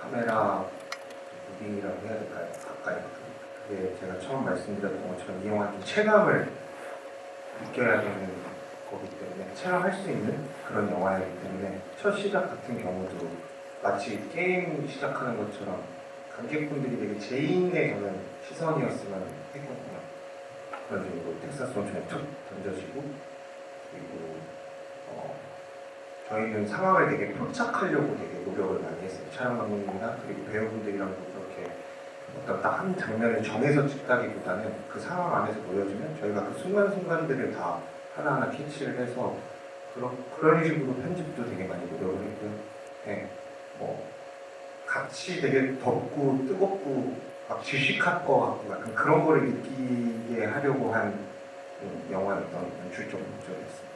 카메라 무빙이라고 해야 될까요? 가까이. 그게 제가 처음 말씀드렸던 것처럼 이 영화 좀 체감을 느껴야 되는 거기 때문에 체험할 수 있는 그런 영화이기 때문에 첫 시작 같은 경우도 마치 게임 시작하는 것처럼 관객분들이 되게 제인의 저는 시선이었으면 했거든요. 그런 식으로 텍사스 온천에 툭 던져지고 그리고 저희는 상황을 되게 포착하려고 되게 노력을 많이 했어요. 촬영 감독님이나 그리고 배우분들이랑도 그렇게 어떤 딱 한 장면을 정해서 찍다기보다는 그 상황 안에서 보여주면 저희가 그 순간순간들을 다 하나하나 캐치를 해서 그런 식으로 편집도 되게 많이 노력을 했고요. 네, 뭐 같이 되게 덥고 뜨겁고 막 질식할 것 같고 약간 그런 거를 느끼게 하려고 한 영화였던 연출적 목적이었습니다.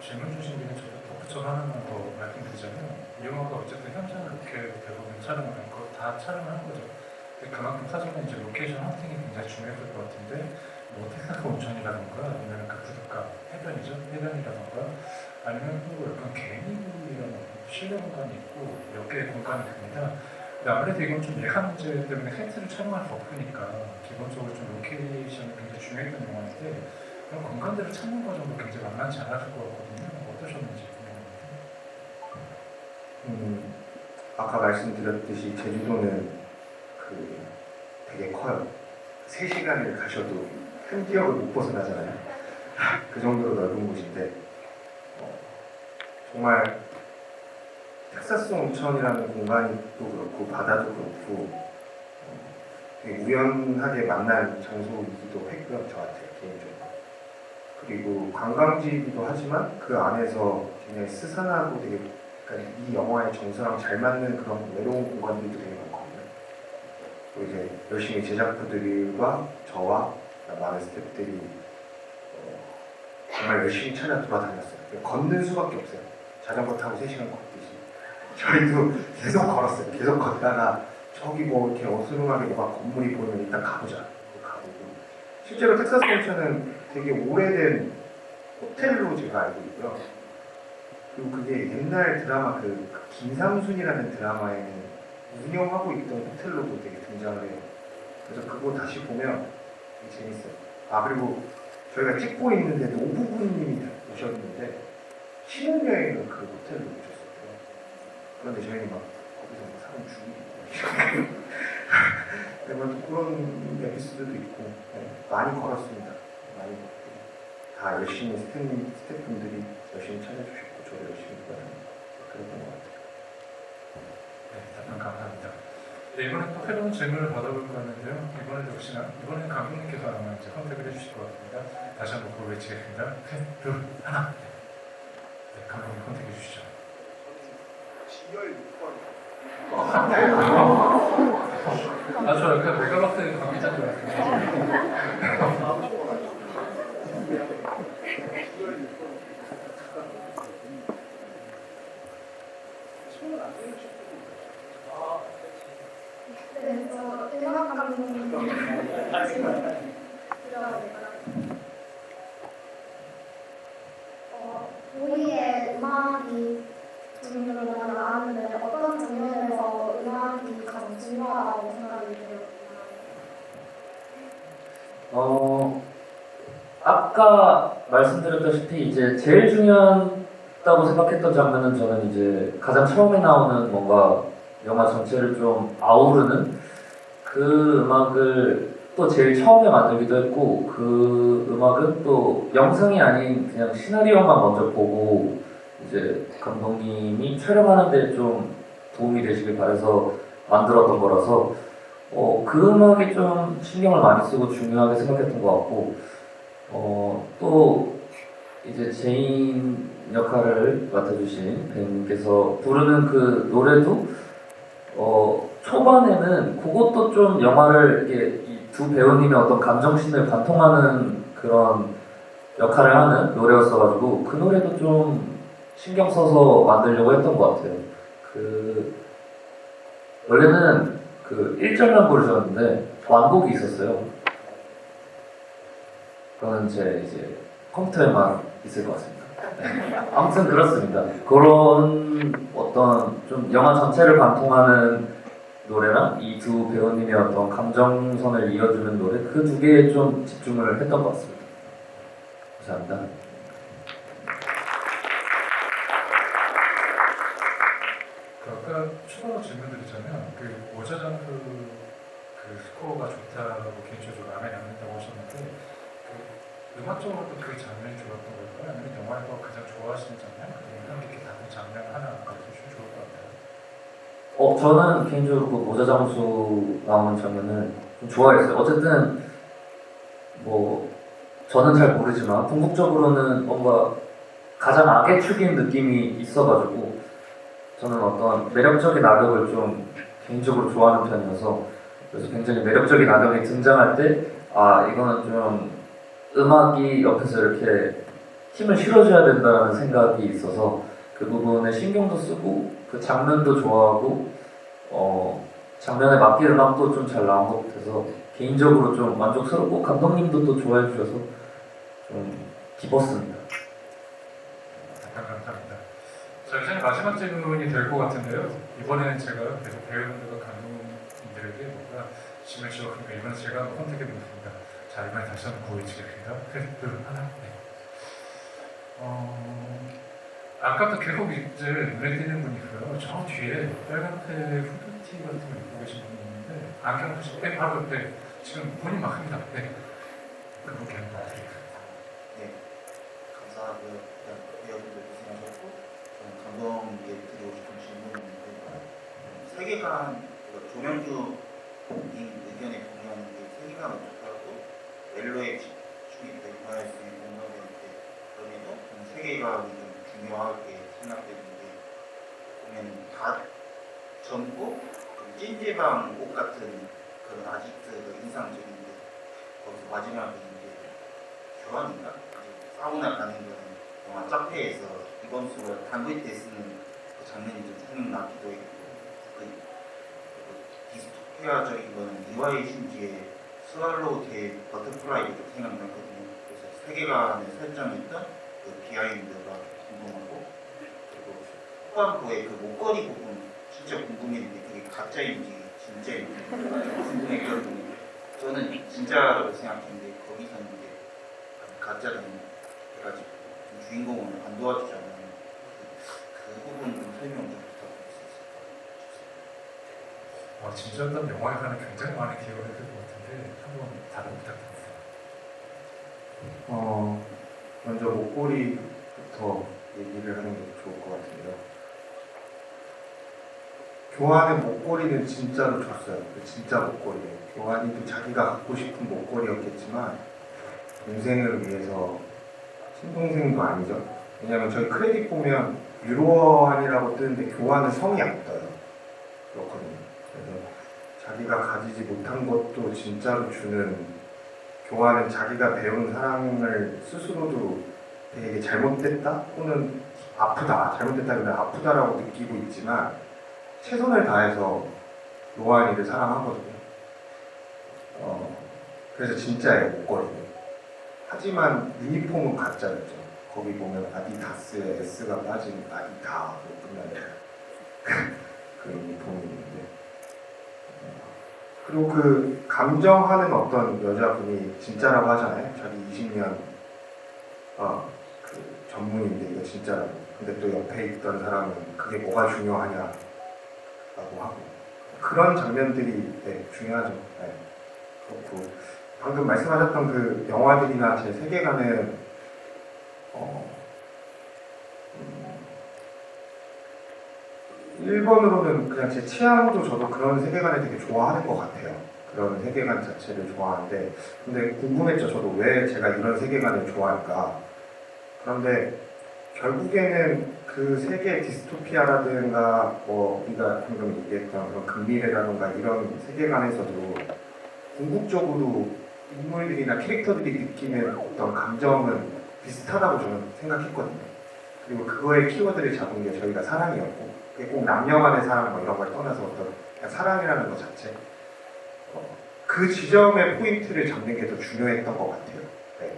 질문 주신 김에 저도 덧붙여 하나만 더 말씀드리자면 이 영화가 어쨌든 현장을 그렇게 대부분 촬영을 거 다 촬영하는 거죠. 그만큼 사전에 이제 로케이션 헌팅이 굉장히 중요했을 것 같은데 뭐 텍사스 온천이라던가 아니면 그 부둣가 해변이라던가 아니면 또 약간 개미굴이라는 실내 공간이 있고 몇 개의 공간이 됩니다. 근데 아무래도 이건 좀 예산 문제 때문에 세트를 촬영할 수 없으니까 기본적으로 좀 로케이션이 굉장히 중요했던 영화인데 그런 공간들을 찾는 과정도 굉장히 만만치 않았을 것 같거든요. 어떠셨는지 궁금합니다. 아까 말씀드렸듯이 제주도는 되게 커요. 3시간을 가셔도 큰 지역을 못 벗어나잖아요. 그 정도로 넓은 곳인데 정말 텍사스 온천이라는 공간도 그렇고 바다도 그렇고 되게 우연하게 만난 장소이기도 했고요. 저한테 개인적으로. 그리고 관광지이기도 하지만 그 안에서 굉장히 스산하고 되게 약간 이 영화의 정서랑 잘 맞는 그런 외로운 공간들도 되게 많거든요. 그리고 이제 열심히 제작부들과 저와 많은 스태프들이 정말 열심히 찾아 돌아다녔어요. 걷는 수밖에 없어요. 자전거 타고 3시간 걷듯이. 저희도 계속 걸었어요. 계속 걷다가 저기 뭐 이렇게 어스름하게 막 건물이 보이면 일단 가보자. 가보고. 실제로 텍사스 온천은 되게 오래된 호텔로 제가 알고 있고요. 그리고 그게 옛날 드라마 그 김삼순이라는 드라마에는 운영하고 있던 호텔로도 되게 등장을 해요. 그래서 그거 다시 보면 되게 재밌어요. 아 그리고 저희가 찍고 있는데 노부부님이 오셨는데 신혼여행을 그 호텔로 오셨어요. 그런데 저희는 막 거기서 막 사람 죽이고 뭐 그런 에피소드도 있고 많이 걸었습니다. 많이 걷고 다 열심히 스태프분들이 열심히 찾아주셨고 저도 열심히 돌아다니고 그랬던 것 같아요. 네, 답변 감사합니다. 네, 이번에 또 새로운 질문을 받아볼 거였는데요. 이번에는 감독님께서 아마 이제 선택을 해주실 것 같습니다. 다시 한번 그걸 외치겠습니다. 셋, 둘, 하나. 네, 감독님 선택해 주시죠. 지열 6번. 아, 저 약간 메가박스의 관계자인 줄 알았어요. 네, 저 음악 감독님 우리의 음악이 종류를 많이 나왔는데 어떤 장면에서 음악이 가장 중요하다고 생각이 들어요? 아까 말씀드렸다시피 이제 제일 중요하다고 생각했던 장면은 저는 이제 가장 처음에 나오는 뭔가 영화 전체를 좀 아우르는 그 음악을 또 제일 처음에 만들기도 했고 그 음악은 또 영상이 아닌 그냥 시나리오만 먼저 보고 이제 감독님이 촬영하는데 좀 도움이 되시길 바라서 만들었던 거라서 그 음악이 좀 신경을 많이 쓰고 중요하게 생각했던 것 같고 또 이제 제인 역할을 맡아주신 배우님께서 부르는 그 노래도 초반에는 그것도 좀 영화를 이렇게 이 두 배우님의 어떤 감정신을 관통하는 그런 역할을 하는 노래였어가지고 그 노래도 좀 신경 써서 만들려고 했던 것 같아요. 원래는 그 1절만 부르셨는데 완곡이 있었어요. 그거는 제 이제 컴퓨터에만 있을 것 같습니다. 아무튼 그렇습니다. 그런 어떤 좀 영화 전체를 관통하는 노래랑 이 두 배우님의 어떤 감정선을 이어주는 노래 그 두 개에 좀 집중을 했던 것 같습니다. 감사합니다. 아까 추가로 질문드리자면 그 오자장수 그 스코어가 좋다고 개인적으로 마음에 남는다고 하셨는데 그 음악적으로도 그 장면이 좋았던 걸까요? 아니면 영화에서 가장 좋아하시는 장면? 그리고 인상 깊게 다룬 장면 하나 알려주시면 좋을 것 같아요. 저는 개인적으로 그 모자장수 나오는 장면을 좀 좋아했어요. 어쨌든 뭐 저는 잘 모르지만 궁극적으로는 뭔가 가장 악의 축인 느낌이 있어가지고 저는 어떤 매력적인 악역을 좀 개인적으로 좋아하는 편이어서 그래서 굉장히 매력적인 악역이 등장할 때 아 이거는 좀 음악이 옆에서 이렇게 힘을 실어줘야 된다는 생각이 있어서 그 부분에 신경도 쓰고 그 장면도 좋아하고 장면에 맞게 음악도 좀 잘 나온 것 같아서 개인적으로 좀 만족스럽고 감독님도 또 좋아해 주셔서 좀 기뻤습니다. 감사합니다. 자, 이제 마지막 질문이 될 것 같은데요. 이번에는 제가 계속 배우분들과 감독님들에게 뭔가 짐을 지어보니까 이번에 제가 한번 선택해 보겠습니다. 자, 이번에 다시 한번 구호해주겠습니다. 크레디트 하나. 네. 아까부터 계속 이제 눈에 띄는 분이 있어요. 저 뒤에 빨간색 후드티 같은 거 입고 계신 분이 있는데 안경 쓰시고 바로 옆에 지금 본인 막 합니다. 네. 그분께 한번 드리겠습니다. 네, 감사하고요. 배우분들 고생하셨고 저는 감독님께 드리고 싶은 질문이 있는데 세계관, 조명주님 의견에 동의하는 게 세계관은 좋다고 멜로에 집중해서 이만할 수 있는 공간인데 그럼에도 저는 세계관이 좀 중요하게 생각되는데 보면 다 전부 찜질방 옷 같은 그런 아지트가 인상적인데 거기서 마지막에 이제 교환인가? 사우나 가는 거는 영화 짜페에서 이번 수가 담글 때 쓰는 그 장면이 좀 생각나기도 했고 그 디스토피아적인 거는 이와이 슌지의 스왈로우 테일 버터플라이도 좀 생각나거든요. 그래서 세계관에 설정했던 그 비하인드가 궁금하고 그리고 후반부의 그 목걸이 부분 진짜 궁금했는데 그게 가짜인지 진짜인지 궁금했거든요. 저는 진짜라고 생각했는데 거기서는 이제 가짜는 해가지고 주인공을 안 도와주잖아요. 그 부분 좀 설명 좀 부탁드릴 수 있을까요? 진짜였던 영화에서는 굉장히 많은 기여를 했을 것 같은데 한번 답변 부탁드립니다. 먼저 목걸이부터 얘기를 하는 게 좋을 것 같은데요. 교환의 목걸이는 진짜로 줬어요. 진짜 목걸이에요. 교환이도 자기가 갖고 싶은 목걸이였겠지만 동생을 위해서 친동생도 아니죠. 왜냐면 저희 크레딧 보면 유로환이라고 뜨는데 교환은 성이 안 떠요. 그렇거든요. 그래서 자기가 가지지 못한 것도 진짜로 주는 교환은 자기가 배운 사랑을 스스로도 되게 잘못됐다 또는 아프다, 잘못됐다면 아프다라고 느끼고 있지만 최선을 다해서 로한이를 사랑하거든요. 그래서 진짜예요, 목걸이는. 하지만 유니폼은 가짜였죠. 거기 보면 아디다스에 S가 빠진 아디다로 끝나는 그 유니폼이 있는데 그리고 그 감정하는 어떤 여자분이 진짜라고 하잖아요. 자기 20년 그 전문인데 이거 진짜라고. 근데 또 옆에 있던 사람은 그게 뭐가 중요하냐라고 하고 그런 장면들이 중요하죠. 네. 그렇고 방금 말씀하셨던 그 영화들이나 제 세계관은 1번으로는 그냥 제 취향도 저도 그런 세계관을 되게 좋아하는 것 같아요. 그런 세계관 자체를 좋아하는데 근데 궁금했죠. 저도 왜 제가 이런 세계관을 좋아할까. 그런데 결국에는 그 세계 디스토피아라든가 우리가 방금 얘기했던 그런 근미래라든가 이런 세계관에서도 궁극적으로 인물들이나 캐릭터들이 느끼는 어떤 감정은 비슷하다고 저는 생각했거든요. 그리고 그거의 키워드를 잡은 게 저희가 사랑이었고 그게 꼭 남녀 간의 사랑 이런 걸 떠나서 어떤 그냥 사랑이라는 것 자체 그 지점의 포인트를 잡는 게 더 중요했던 것 같아요. 네.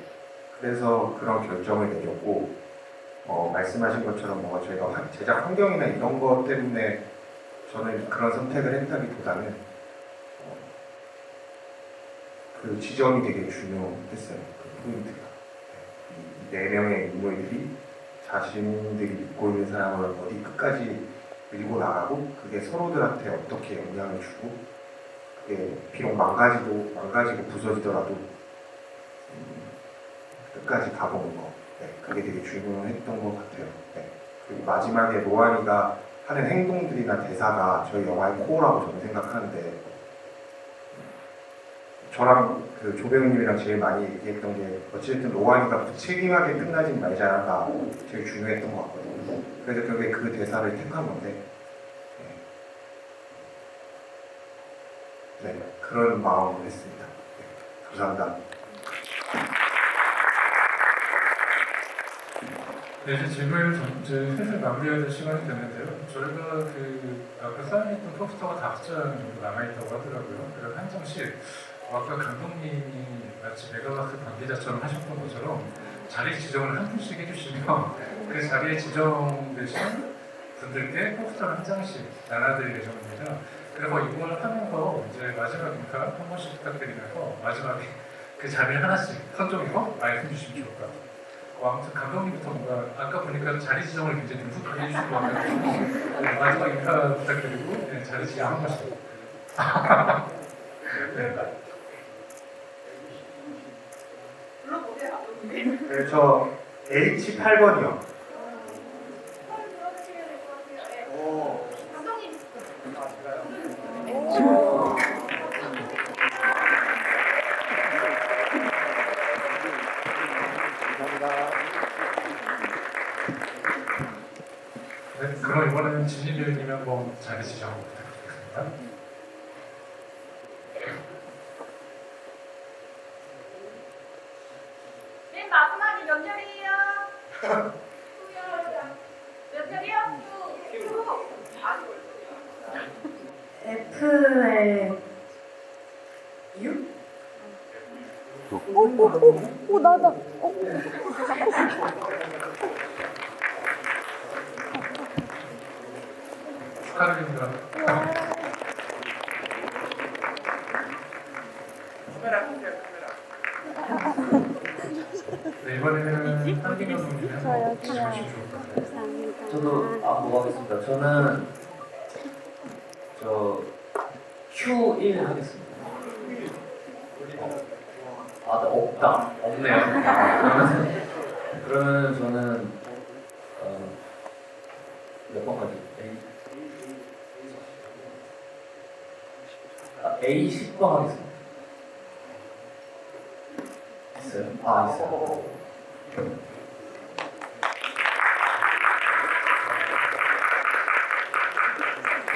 그래서 그런 결정을 내렸고 말씀하신 것처럼 뭔가 저희가 제작 환경이나 이런 것 때문에 저는 그런 선택을 했다기보다는 그 지점이 되게 중요했어요. 그 포인트가. 이 4명의 인물들이 자신들이 믿고 있는 사람을 어디 끝까지 밀고 나가고 그게 서로들한테 어떻게 영향을 주고 그게 비록 망가지고 부서지더라도 끝까지 가보는 거. 네, 그게 되게 중요했던 것 같아요. 네. 그리고 마지막에 로한이가 하는 행동들이나 대사가 저희 영화의 코어라고 저는 생각하는데 저랑 그 조배우님이랑 제일 많이 얘기했던 게 어쨌든 로한이가 무책임하게 끝나진 말자가 제일 중요했던 것 같거든요. 그래서 결국에 그 대사를 택한 건데 네, 그런 마음으로 했습니다. 네, 감사합니다. 네, 이제 질문을 이제 슬슬 마무리해야 될 시간이 됐는데요. 저희가 아까 사인했던 포스터가 5장 정도 남아있다고 하더라고요. 그래서 한 장씩 아까 감독님이 마치 메가박스 관계자처럼 하셨던 것처럼 자리 지정을 한 분씩 해주시면 그 자리에 지정되신 분들께 포스터를 한 장씩 나눠드릴 예정입니다. 그래서 이걸 하면서 이제 마지막 인사 한 번씩 부탁드리면서 마지막에 그 자리를 하나씩 선정해서 말씀 주시면 좋을 것 같아요. 아무튼 감독님부터 뭔가 아까 보니까 자리 지정을 굉장히 능숙하게 해주신 것 같아서 네, 마지막 인사 부탁드리고 네, 자리 지정 한 번씩. 네. 네, 저 H8번이요. 네, 그럼 이번에는 진진 배우님이 한번 자리 지정 부탁드리겠습니다. 맨 마지막이 몇 절이에요? 몇 절이요? FL 6? 축하드립니다. 네, 이번에는 한빈 감독님이 한번 주시면 좋을 것 같아요. 저도 뭐 하겠습니다. 저는 저 Q1 하겠습니다. 없다. 없네요. 그러면 저는 몇 번까지? A 10번 하겠습니다. 있어요? 있어요.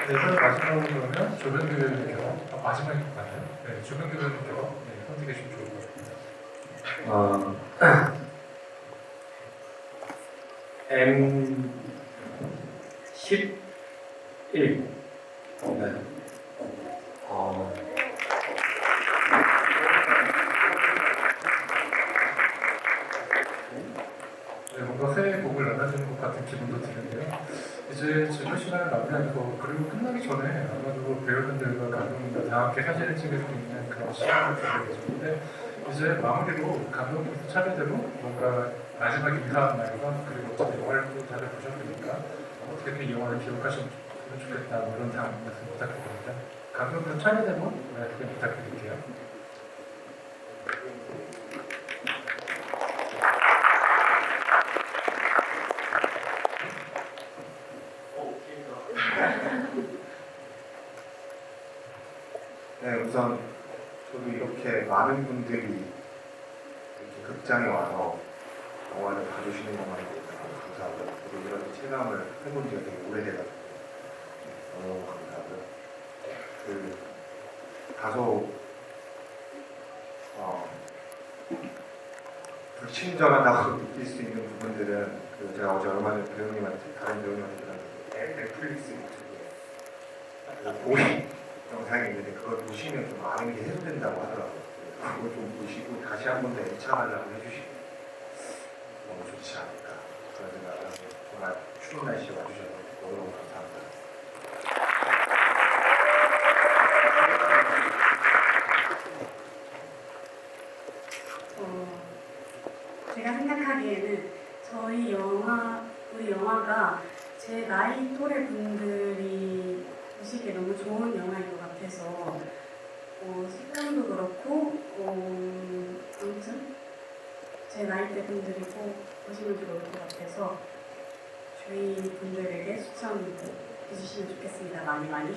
네, 그럼 마지막으로 그러면 조변규 배우님께서 마지막에 맞나요? 네, 조변규 배우님께서 선택해 주시면 좋을 것 같습니다. M11. 네. 네, 뭔가 새해 복을 나눠주는 것 같은 기분도 드는데요. 이제 질문 시간을 마무리하면서 그리고 끝나기 전에 아마도 배우분들과 감독님과 다 함께 사진을 찍을 수 있는 그런 시간을 드리게 되는데 이제 마무리로 감독님 차례대로 뭔가 마지막 인사한 말과 그리고 어차피 영화를 또 다들 보셨으니까 어떻게든 이 영화를 기억하시면 좋겠다 뭐 이런 다음 말씀 부탁드립니다. 감독님 차례대로 말씀 부탁드릴게요. 네, 우선 저도 이렇게 많은 분들이 이렇게 극장에 와서 영화를 봐주시는 것만으로 너무 감사하고요. 그리고 이런 체감을 해본 지가 되게 오래돼가지고 너무 감사하고요. 다소 불친절하다고 느낄 수 있는 부분들은 제가 어제 얼마 전에 다른 배우님한테 들었는데 넷플릭스 유튜브에 보이 영상이 있는데 그걸 보시면 좀 많은 게 해소된다고 하더라고요. 그걸 좀 보시고 다시 한 번 더 애착 관람을 해주시면 너무 좋지 않을까 그런 생각을 하고 정말 추운 날씨에 와주셔서 너무너무 감사합니다. 제가 생각하기에는 우리 영화가 제 나이 또래 분들이 보시기에 너무 좋은 영화인 것 같아서 색감도 그렇고 아무튼 제 나이대 분들이 꼭 보시면 좋을 것 같아서 저희 분들에게 추천해 주시면 좋겠습니다. 많이.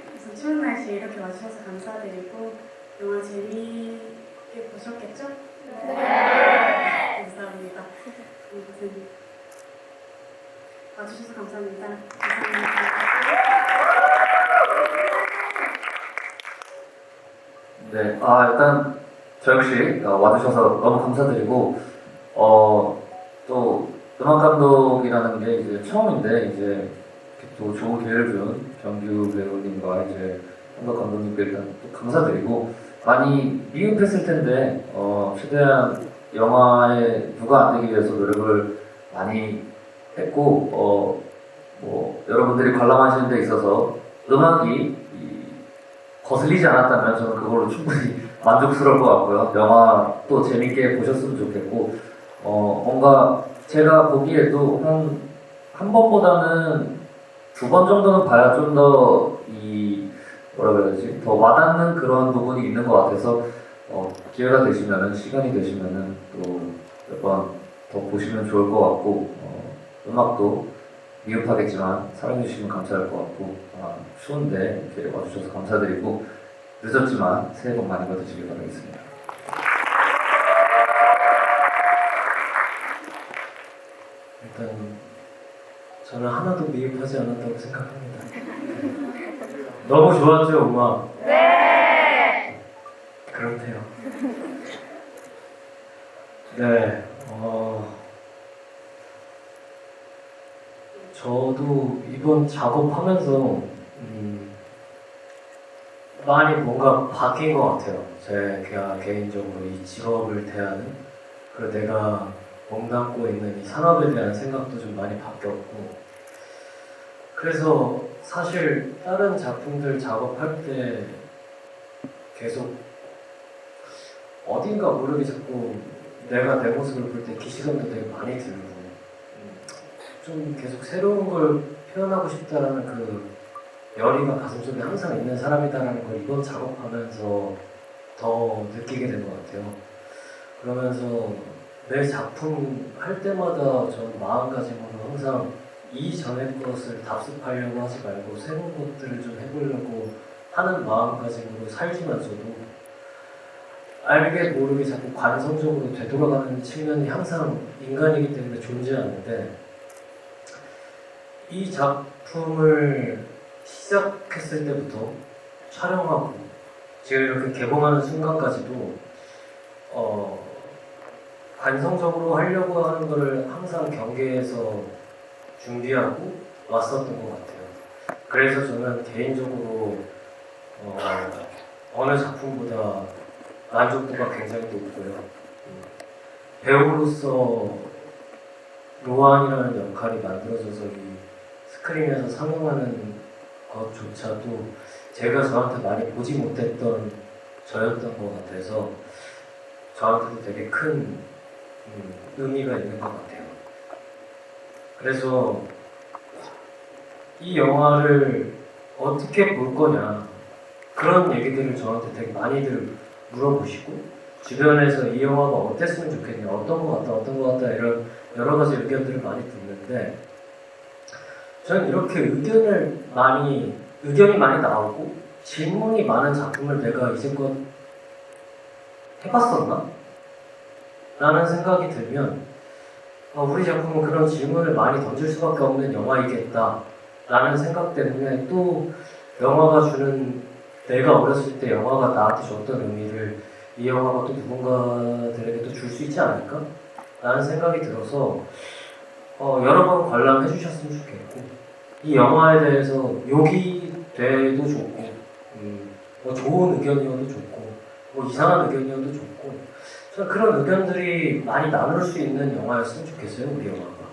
그래서 추운 날씨에 이렇게 와주셔서 감사드리고 영화 재미있게 보셨겠죠? 네. 감사합니다. 아무튼, 네. ね。 네. ね。 네. 와주셔서 감사합니다. 감사합니다. 네, 일단 저 역시 와주셔서 너무 감사드리고 또 음악 감독이라는 게 이제 처음인데 이제 이렇게 또 좋은 기회를 준 정규 배우님과 이제 한국 감독님께 일단 또 감사드리고 많이 미흡했을 텐데 최대한 영화에 누가 안 되기 위해서 노력을 많이 했고 뭐 여러분들이 관람하시는 데 있어서 음악이 거슬리지 않았다면 저는 그걸로 충분히 만족스러울 것 같고요. 영화 또 재밌게 보셨으면 좋겠고 뭔가 제가 보기에도 한 번보다는 2번 정도는 봐야 좀 더 뭐라 그래야지 더 와닿는 그런 부분이 있는 것 같아서 기회가 되시면은 시간이 되시면은 또 몇 번 더 보시면 좋을 것 같고 음악도 미흡하겠지만 사랑해주시면 감사할 것 같고 추운데 이렇게 와주셔서 감사드리고 늦었지만 새해 복 많이 받으시길 바라겠습니다. 일단 저는 하나도 미흡하지 않았다고 생각합니다. 너무 좋았죠, 음악? 네. 그렇대요. 네, 저도 이번 작업하면서 많이 뭔가 바뀐 것 같아요. 제가 개인적으로 이 직업을 대하는 그리고 내가 몸담고 있는 이 산업에 대한 생각도 좀 많이 바뀌었고 그래서 사실 다른 작품들 작업할 때 계속 어딘가 모르게 자꾸 내가 내 모습을 볼 때 기시감도 되게 많이 들고 좀 계속 새로운 걸 표현하고 싶다라는 그 열의가 가슴속에 항상 있는 사람이다라는 걸 이번 작업하면서 더 느끼게 된 것 같아요. 그러면서 매 작품 할 때마다 저는 마음가짐으로 항상 이전의 것을 답습하려고 하지 말고 새로운 것들을 좀 해보려고 하는 마음가짐으로 살지만서도 알게 모르게 자꾸 관성적으로 되돌아가는 측면이 항상 인간이기 때문에 존재하는데 이 작품을 시작했을 때부터 촬영하고 지금 이렇게 개봉하는 순간까지도 관성적으로 하려고 하는 것을 항상 경계해서 준비하고 왔었던 것 같아요. 그래서 저는 개인적으로 어느 작품보다 만족도가 굉장히 높고요. 배우로서 로안이라는 역할이 만들어져서 이 스크린에서 상영하는 것조차도 제가 저한테 많이 보지 못했던 저였던 것 같아서 저한테도 되게 큰 의미가 있는 것 같아요. 그래서 이 영화를 어떻게 볼 거냐 그런 얘기들을 저한테 되게 많이들 물어보시고 주변에서 이 영화가 어땠으면 좋겠냐 어떤 것 같다 이런 여러 가지 의견들을 많이 듣는데 저는 이렇게 의견이 많이 나오고 질문이 많은 작품을 내가 이제껏 해봤었나? 라는 생각이 들면 우리 작품은 그런 질문을 많이 던질 수밖에 없는 영화이겠다 라는 생각 때문에 또 영화가 주는 내가 어렸을 때 영화가 나한테 줬던 의미를 이 영화가 또 누군가들에게 또 줄 수 있지 않을까? 라는 생각이 들어서 여러 번 관람해 주셨으면 좋겠고 이 영화에 대해서 욕이 돼도 좋고 뭐 좋은 의견이어도 좋고 뭐 이상한 의견이어도 좋고 저는 그런 의견들이 많이 나눌 수 있는 영화였으면 좋겠어요 우리 영화가.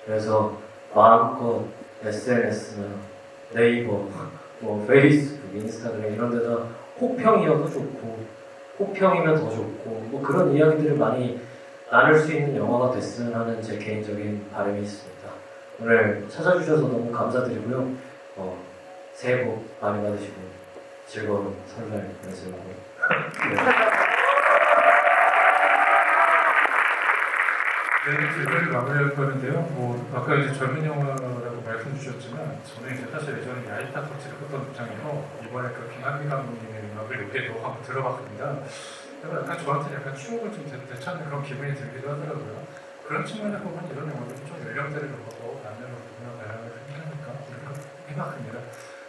그래서 마음껏 SNS나 네이버 뭐 페이스북, 인스타그램 이런 데다 호평이어도 좋고 호평이면 더 좋고 뭐 그런 이야기들을 많이 나눌 수 있는 영화가 됐으면 하는 제 개인적인 바람이 있습니다. 오늘 찾아주셔서 너무 감사드리고요. 새해 복 많이 받으시고 즐거운 설날 보내시고 네, 질문을 마무리할 거는데요. 뭐 아까 이제 젊은 영화라고 말씀 주셨지만 저는 이제 사실 예전에 야이타 터치를 했던 입장이고 이번에 그 김한미 감독님의 음악을 몇 개도 한번 들어봤습니다. 그래서 약간 저한테 약간 추억을 좀 되찾는 그런 기분이 들기도 하더라고요. 그런 측면에서 보면 이런 영화들은 좀 연령대를 넘어서 남녀노소 생각합니다.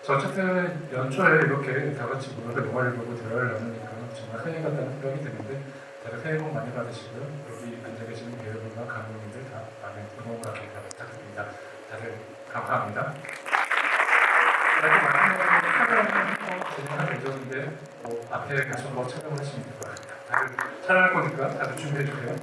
저 어쨌든 연초에 이렇게 다 같이 모여서 영화를 보고 대화를 나누니까 정말 새해 같다는 생각이 드는데 다들 새해 복 많이 받으시고요. 여기 앉아 계시는 배우분과 감독님들 다 많은 응원을 부탁드립니다. 다들 감사합니다. 그리고 마지막으로 촬영을 진행할 예정인데 앞에 계속 촬영을 하시면 될 것 같습니다. 다들 촬영할 거니까 다들 준비해 주세요.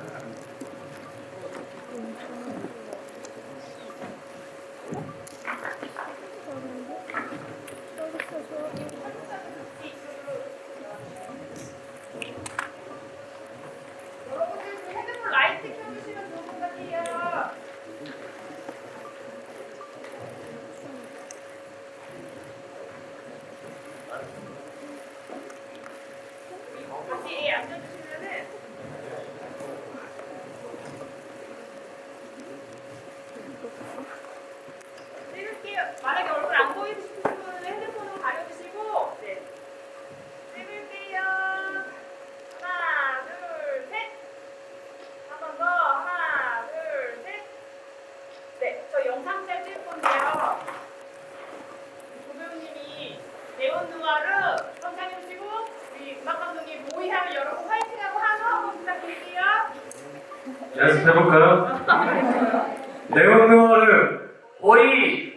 여러분들 핸드폰 라이트 켜주시면 좋을 것 같아요. 같이 앉아주시면은 찍을게요. 만약에 얼굴 안 보이고 싶으신 분은 핸드폰으로 가려주시고 네. 찍을게요. 하나, 둘, 셋. 한 번 더. 하나, 둘, 셋. 네, 저 영상짤 찍을 건데요. 조배우님이 네온 누아르 선창해주시고 우리 음악 감독님 모의하면 여러분 화이팅하고 한호 한번 부탁드릴게요. 연습해볼까요? 네온누아르 오이!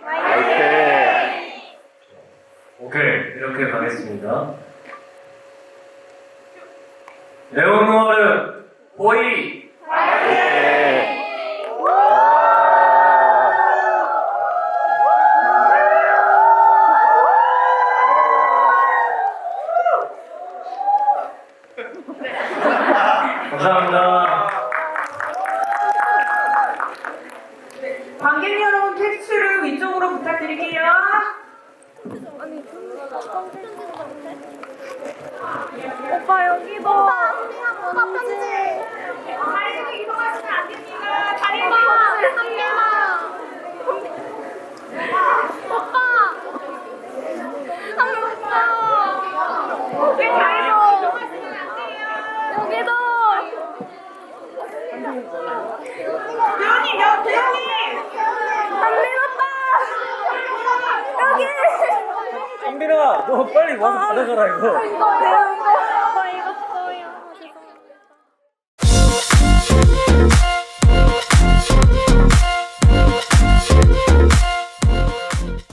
오케이, 이렇게 가겠습니다. 네온누아르 오이! 감사합니다. 관객 여러분 텍스트를 위쪽으로 부탁드릴게요. 오빠 여기도. 오빠 편지. 자리로 이동하시면 안 됩니다. 자리로 오빠 이동하시면 한 개만. 오빠. 한 개만. 네, 자리로 이동하시면 안 돼요. 여기도. 배우님, 배우님. 한빈 오빠. 여기. 한빈아, 너 빨리 와서 받아가라 이거. 배우님.